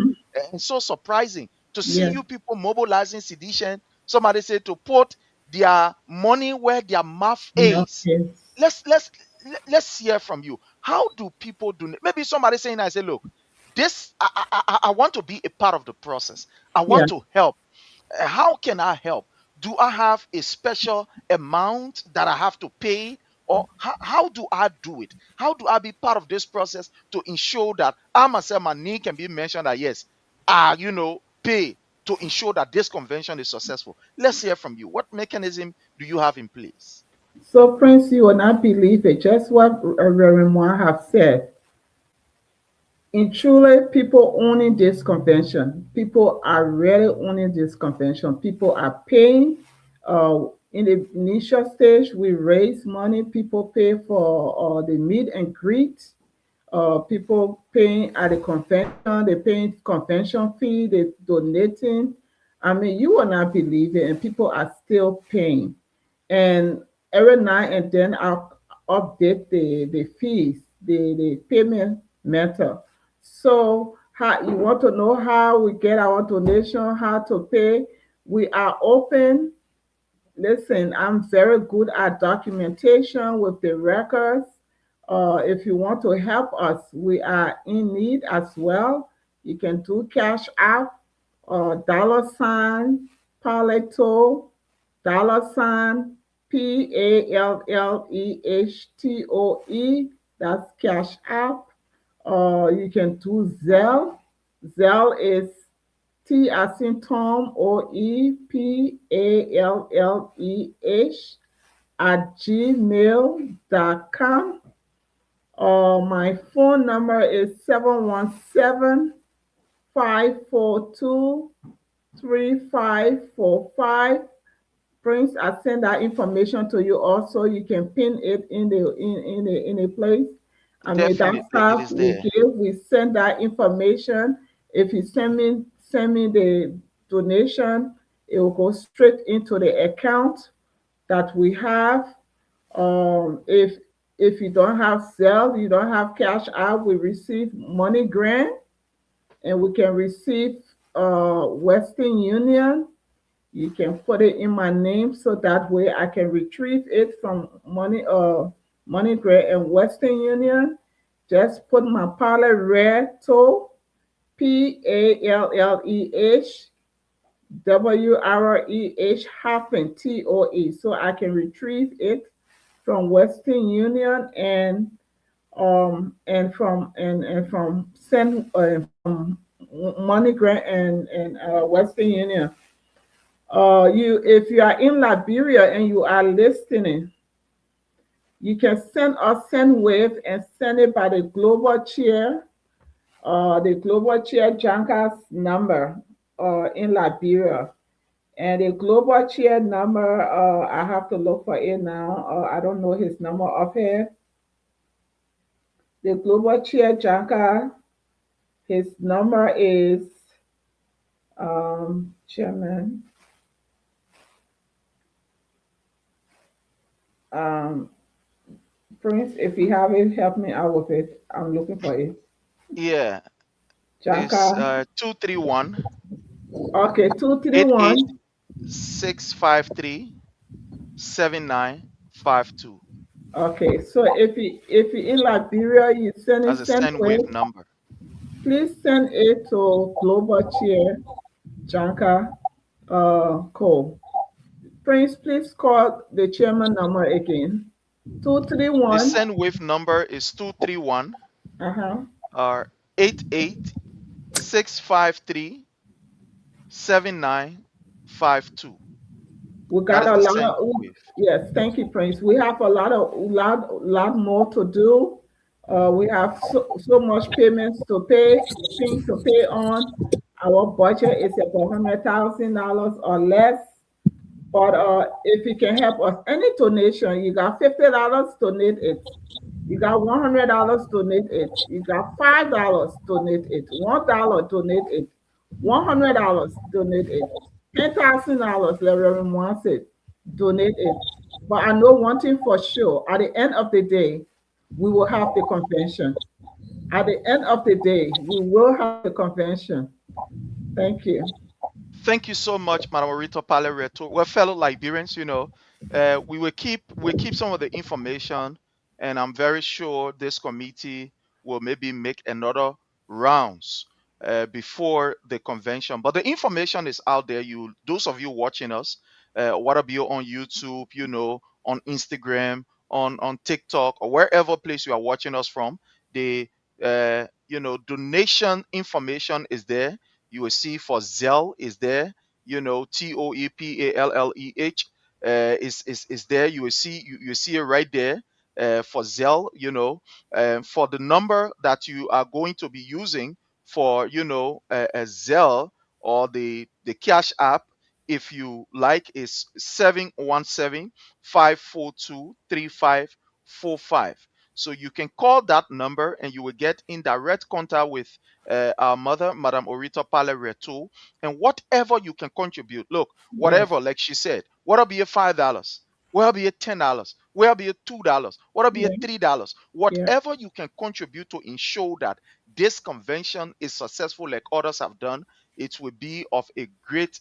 and so surprising to see Yeah. you people mobilizing sedition. Somebody said to put their money where their mouth is. Okay. Let's hear from you. How do people do? Maybe somebody saying, I say, look, this I want to be a part of the process. I Yeah. want to help. How can I help? Do I have a special amount that I have to pay? Or how do I do it? How do I be part of this process to ensure that I myself, my name can be mentioned that yes, I, pay to ensure that this convention is successful? Let's hear from you. What mechanism do you have in place? So, Prince, you will not believe it. Just what Reverend Moore have said. In Chile, people owning this convention. People are really owning this convention. People are paying. In the initial stage, we raise money. People pay for the meet and greet. People paying at the convention. They paying convention fee. They donating. I mean, you will not believe it, and people are still paying. And every now and then I'll update the fees, the payment method. So how you want to know how we get our donation, how to pay? We are open. Listen, I'm very good at documentation with the records. If you want to help us, we are in need as well. You can do cash app, $ Paleto, $ PALLEHTOE. That's cash app. You can do Zelle. Zelle is T as in Tom, OEPALLEH @gmail.com. My phone number is 717-542-3545. Prince, I send that information to you also. You can pin it in the place. I mean, Definitely, that's how it is we there. give. We send that information. If you send me the donation, it will go straight into the account that we have. If you don't have Zelle, you don't have cash out, we receive money grant, and we can receive Western Union. You can put it in my name so that way I can retrieve it from money grant and Western Union. Just put my Parler Red Toe, PALLEHWREH TOE, so I can retrieve it from Western Union and from send from money grant and Western Union. If you are in Liberia and you are listening, you can send us wave and send it by the global chair, Janka's number in Liberia. And the global chair number, I have to look for it now. I don't know his number up here. The global chair Janka, his number is chairman. Prince, if you have it, help me out with it. I'm looking for it. Yeah, it's Janka. 231 Okay, 231. 653 7952. Okay, so if you in Liberia, you send That's it a send send wave. wave number. Please send it to Global Chair Janka Cole. Prince, please call the chairman number again. The 231. send wave number is 231 Uh-huh. are 88-653-7952. We That got is a the lot send of, wave. yes, thank you, Prince. We have a lot more to do. We have so much payments to pay, things to pay on. Our budget is about $100,000 or less. But if you can help us, any donation, you got $50, donate it. You got $100, donate it. You got $5, donate it. $1, donate it. $100, donate it. $10,000, let Reverend wants it, donate it. But I know one thing for sure, at the end of the day, we will have the convention. At the end of the day, we will have the convention. Thank you. Thank you so much, Madam Orito Palereto. Well, fellow Liberians, we keep some of the information, and I'm very sure this committee will maybe make another rounds before the convention. But the information is out there. Those of you watching us, whether be on YouTube, on Instagram, on TikTok, or wherever place you are watching us from, the donation information is there. You will see for Zelle is there, TOEPALLEH is there. You will see you see it right there for Zelle, for the number that you are going to be using for a Zelle or the Cash App, if you like, is 717-542-3545. So you can call that number and you will get in direct contact with our mother, Madam Orita Pale Reto, and whatever you can contribute. Look, Yes, whatever, like she said, what'll be a $5, what'll be a $10, what'll be a $2, what'll be a yeah, $3, yeah. whatever you can contribute to ensure that this convention is successful like others have done, it will be of a great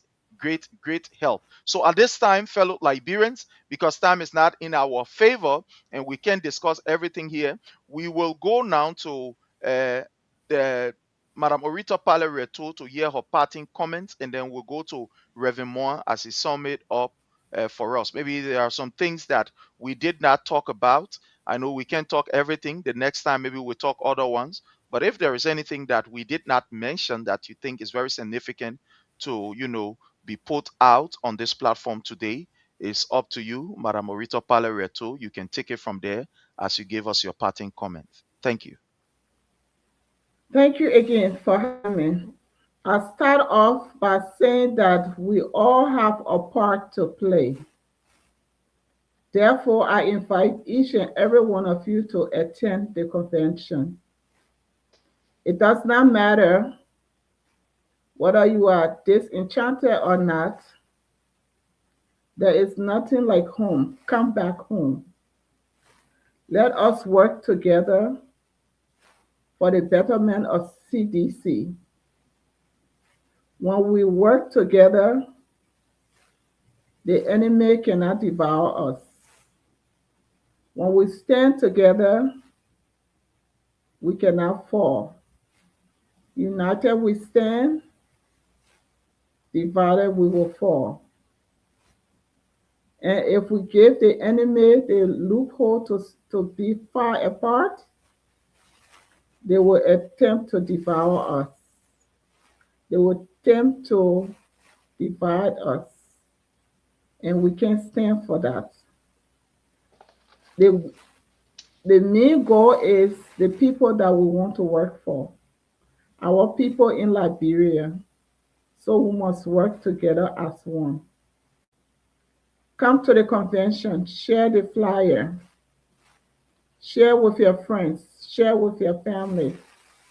help. So at this time, fellow Liberians, because time is not in our favor and we can't discuss everything here, we will go now to the Madam Orita Pale Reto to hear her parting comments, and then we'll go to Reverend Moore as he sum it up for us. Maybe there are some things that we did not talk about. I know we can't talk everything. The next time, maybe we'll talk other ones. But if there is anything that we did not mention that you think is very significant to, be put out on this platform today, it's up to you, Madam Orita Pale Reto. You can take it from there as you give us your parting comments. Thank you. Thank you again for having me. I'll start off by saying that we all have a part to play. Therefore, I invite each and every one of you to attend the convention. It does not matter whether you are disenchanted or not. There is nothing like home. Come back home. Let us work together for the betterment of CDC. When we work together, the enemy cannot devour us. When we stand together, we cannot fall. United we stand, divided we will fall. And if we give the enemy the loophole to be far apart, they will attempt to devour us. They will attempt to divide us. And we can't stand for that. The main goal is the people that we want to work for, our people in Liberia. So we must work together as one. Come to the convention, share the flyer, share with your friends, share with your family,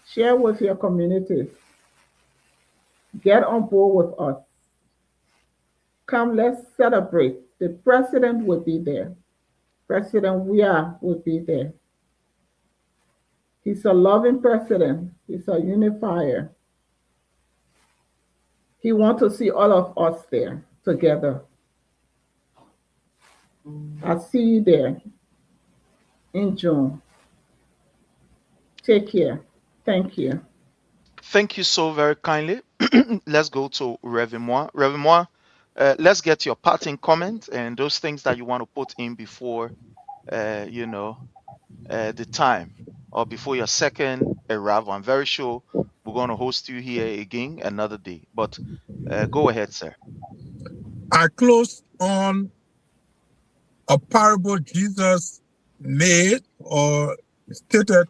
share with your communities. Get on board with us. Come, let's celebrate. The president will be there. President Weah will be there. He's a loving president. He's a unifier. He wants to see all of us there together. I'll see you there in June. Take care. Thank you. Thank you so very kindly. Let's go to Reverend Moore. Reverend Moore, let's get your parting comment and those things that you want to put in before, the time. or before your second arrival. I'm very sure we're going to host you here again another day. But go ahead, sir. I close on a parable Jesus made or stated.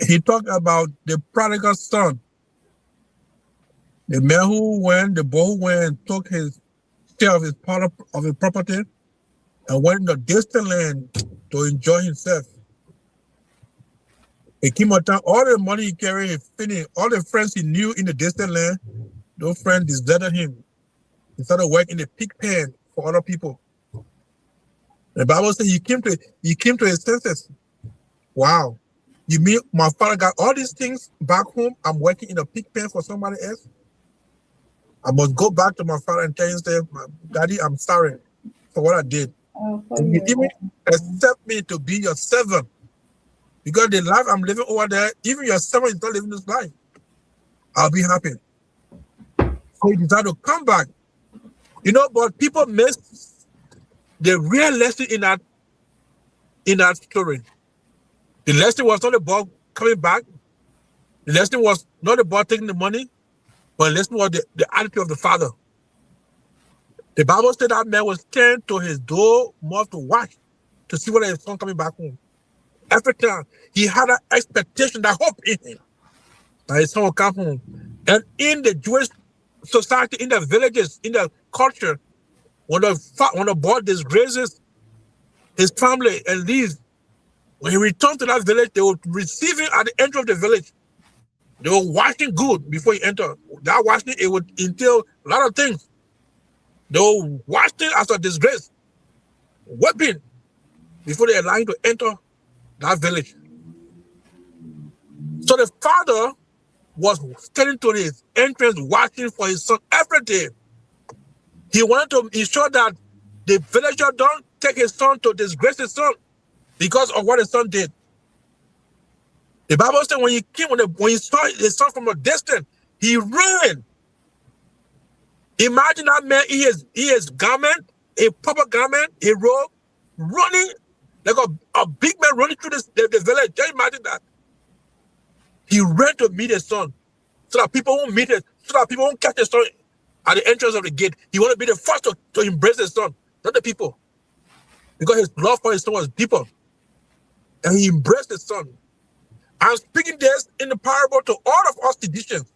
He talked about the prodigal son, the man who went, the boy who went and took his share of his part of his property and went in a distant land to enjoy himself. He came out, all the money he carried, he finished. All the friends he knew in the distant land, those friends deserted him. He started working in the pig pen for other people. The Bible says he came to his senses. Wow. You mean my father got all these things back home? I'm working in a pig pen for somebody else? I must go back to my father and tell him, say, Daddy, I'm sorry for what I did. You even accept me to be your servant. Because the life I'm living over there, even your servant is not living this life. I'll be happy. So he decided to come back. You know, but people miss the real lesson in that story. The lesson was not about coming back. The lesson was not about taking the money, but the lesson was the attitude of the father. The Bible said that man was standing to his door mouth to watch to see whether his son coming back home. Every time he had an expectation, that hope in him that his son will come home. And in the Jewish society, in the villages, in the culture, when the boy disgraces his family and leaves, when he returns to that village, they will receive him at the entry of the village. They will wash him good before he enters. That washing, it would entail a lot of things. They will wash him as a disgrace, whipping, before they allow him to enter that village. So the father was standing to his entrance watching for his son every day. He wanted to ensure that the villager don't take his son to disgrace his son because of what his son did. The Bible said when he saw his son from a distance, he ran. Imagine that man in his garment, a proper garment, a robe, running like a big man running through the village. Just imagine that. He ran to meet his son so that people won't meet it, so that people won't catch his son at the entrance of the gate. He wanted to be the first to embrace his son, not the people. Because his love for his son was deeper. And he embraced his son. I'm speaking this in the parable to all of us seditionists.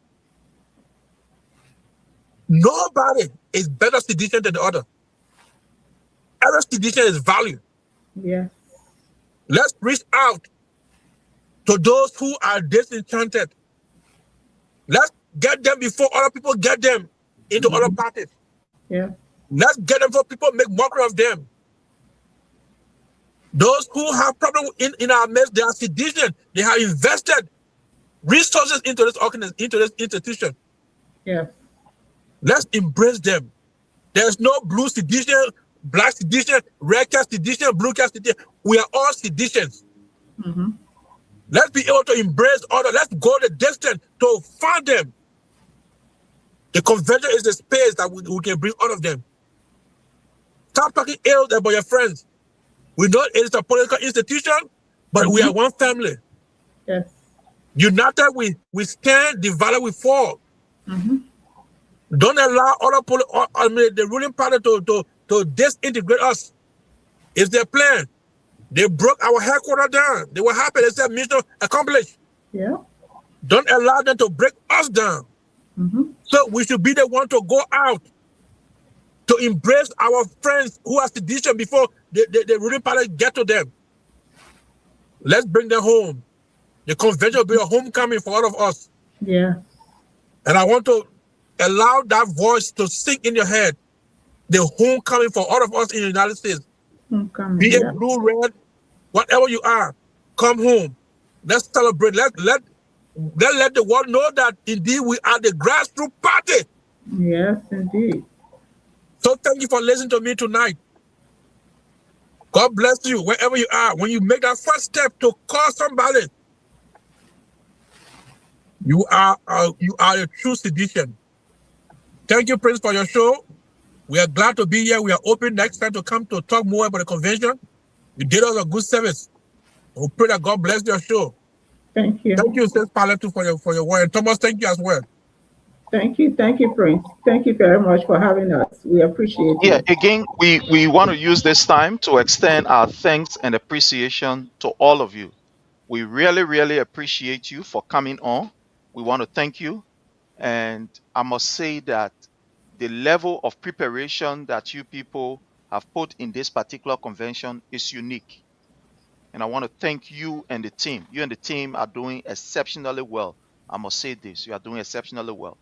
Nobody is better sedition than the other. Every sedition is value. Yeah. Let's reach out to those who are disenchanted. Let's get them before other people get them into other parties. Yeah. Let's get them before people make mockery of them. Those who have problems in our midst, they are sedition. They have invested resources into this organism, into this institution. Yeah. Let's embrace them. There's no blue sedition, black sedition, red cat sedition, blue cat sedition. We are all seditions. Mm-hmm. Let's be able to embrace others. Let's go the distance to find them. The convention is the space that we can bring all of them. Stop talking ill about your friends. We know it is a political institution, but we are one family. Yes. United we stand, divided we fall. Mm-hmm. Don't allow the ruling party to disintegrate us. It's their plan. They broke our headquarters down. They were happy. They said mission accomplished. Yeah. Don't allow them to break us down. Mm-hmm. So we should be the one to go out to embrace our friends who are sedition before the ruling party get to them. Let's bring them home. The convention will be a homecoming for all of us. Yeah. And I want to allow that voice to sink in your head. The homecoming for all of us in the United States. Homecoming. Be it blue, red, whatever you are, come home. Let's celebrate. Let the world know that indeed we are the grassroots party. Yes, indeed. So thank you for listening to me tonight. God bless you wherever you are. When you make that first step to call somebody, you are a true sedition. Thank you, Prince, for your show. We are glad to be here. We are open next time to come to talk more about the convention. You did us a good service. We pray that God bless your show. Thank you. Thank you, Sis Palatu, for your word. And Thomas, thank you as well. Thank you, Prince. Thank you very much for having us. We appreciate Yeah, you. again, we want to use this time to extend our thanks and appreciation to all of you. We really, really appreciate you for coming on. We want to thank you. And I must say that the level of preparation that you people have put in this particular convention is unique. And I want to thank you and the team. You and the team are doing exceptionally well. I must say this, you are doing exceptionally well.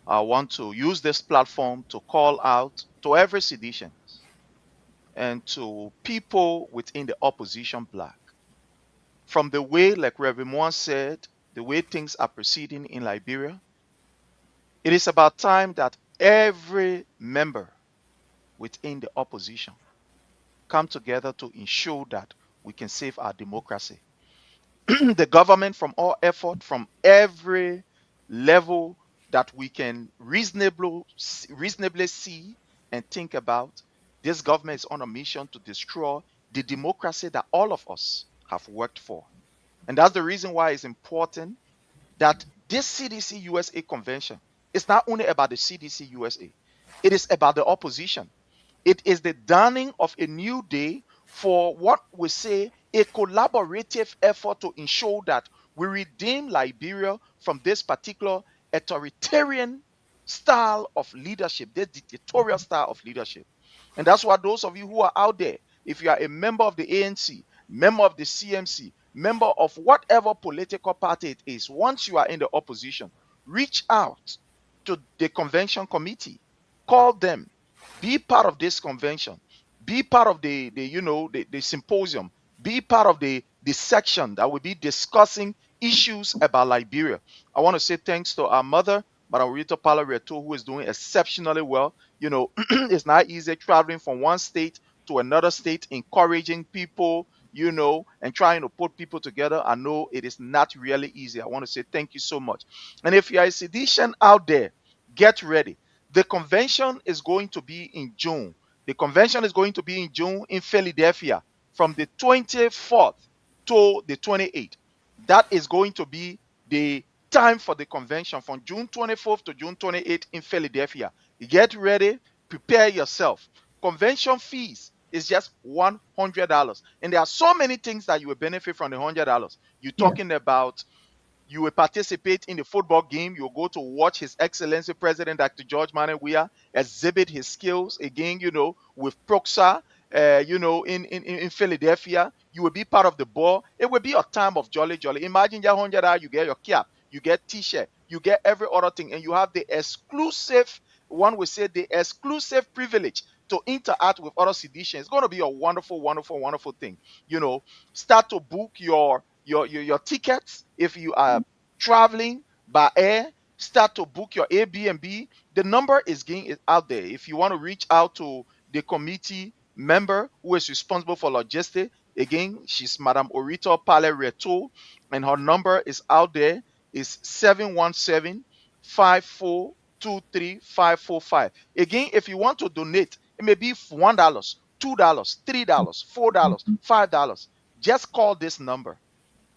I want to use this platform to call out to every sedition and to people within the opposition bloc. From the way, like Reverend Moore said, the way things are proceeding in Liberia, it is about time that every member within the opposition come together to ensure that we can save our democracy. The government, from all effort, from every level that we can reasonably see and think about, this government is on a mission to destroy the democracy that all of us have worked for. And that's the reason why it's important that this CDC USA convention is not only about the CDC USA, it is about the opposition. It is the dawning of a new day for what we say a collaborative effort to ensure that we redeem Liberia from this particular authoritarian style of leadership, this dictatorial style of leadership. And that's why those of you who are out there, if you are a member of the ANC, member of the CMC, member of whatever political party it is, once you are in the opposition, reach out to the convention committee, call them, be part of this convention, be part of the symposium, be part of the section that will be discussing issues about Liberia. I want to say thanks to our mother, Madam Rita Palareto, who is doing exceptionally well. It's not easy traveling from one state to another state, encouraging people, and trying to put people together. I know it is not really easy. I want to say thank you so much. And if you are a sedition out there, get ready. The convention is going to be in June. The convention is going to be in June in Philadelphia from the 24th to the 28th. That is going to be the time for the convention from June 24th to June 28th in Philadelphia. Get ready, prepare yourself. Convention fees is just $100. And there are so many things that you will benefit from the $100. You're talking about you will participate in the football game. You'll go to watch His Excellency President Dr. George Manneh Weah exhibit his skills again, with Proxa, in Philadelphia. You will be part of the ball. It will be a time of jolly. Imagine your $100, you get your cap, you get t-shirt, you get every other thing, and you have the exclusive, one would say the exclusive privilege to interact with other seditions. It's going to be a wonderful, wonderful, wonderful thing. Start to book your tickets. If you are traveling by air, start to book your Airbnb. The number is out there. If you want to reach out to the committee member who is responsible for logistics, again, she's Madam Orito Pale Reto, and her number is out there. It's 717-5423-545. Again, if you want to donate, it may be $1, $2, $3, $4, $5. Just call this number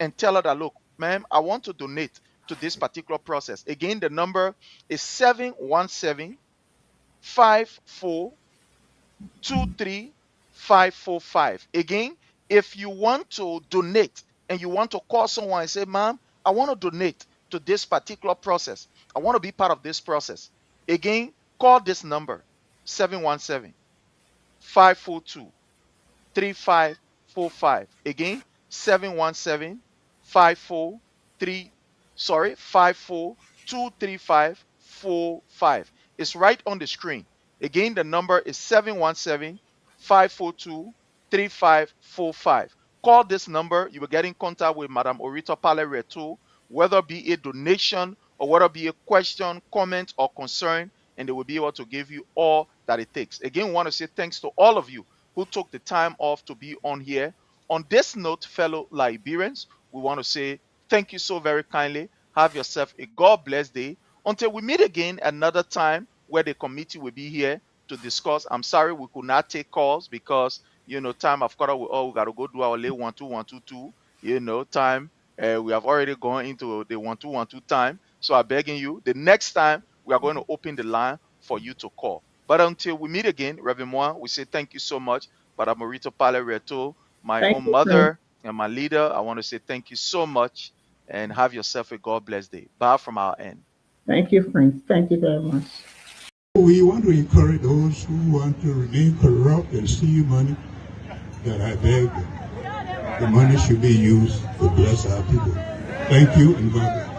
and tell her that, look, ma'am, I want to donate to this particular process. Again, the number is 717-5423-545. Again, if you want to donate and you want to call someone and say, ma'am, I want to donate to this particular process, I want to be part of this process. Again, call this number, 717-542-3545. Again, 717-542-3545. It's right on the screen. Again, the number is 717-542-3545. Call this number. You will get in contact with Madam Orito Pale Reto, whether be a donation or whether be a question, comment, or concern, and they will be able to give you all that it takes. Again, we want to say thanks to all of you who took the time off to be on here. On this note, fellow Liberians, we want to say thank you so very kindly. Have yourself a God bless day. Until we meet again another time where the committee will be here to discuss. I'm sorry we could not take calls because, time I've got we got to go do our lay 1 2 1 2 2. time. We have already gone into the 1-2-1-2 time. So I'm begging you, the next time we are going to open the line for you to call. But until we meet again, Reverend Moa, we say thank you so much. But Morito Pale Reto, my Thank own you, Prince. mother and my leader, I want to say thank you so much and have yourself a God bless day. Bye from our end. Thank you, Prince. Thank you very much. We want to encourage those who want to remain corrupt and steal money, that I beg the money should be used to bless our people. Thank you and God bless.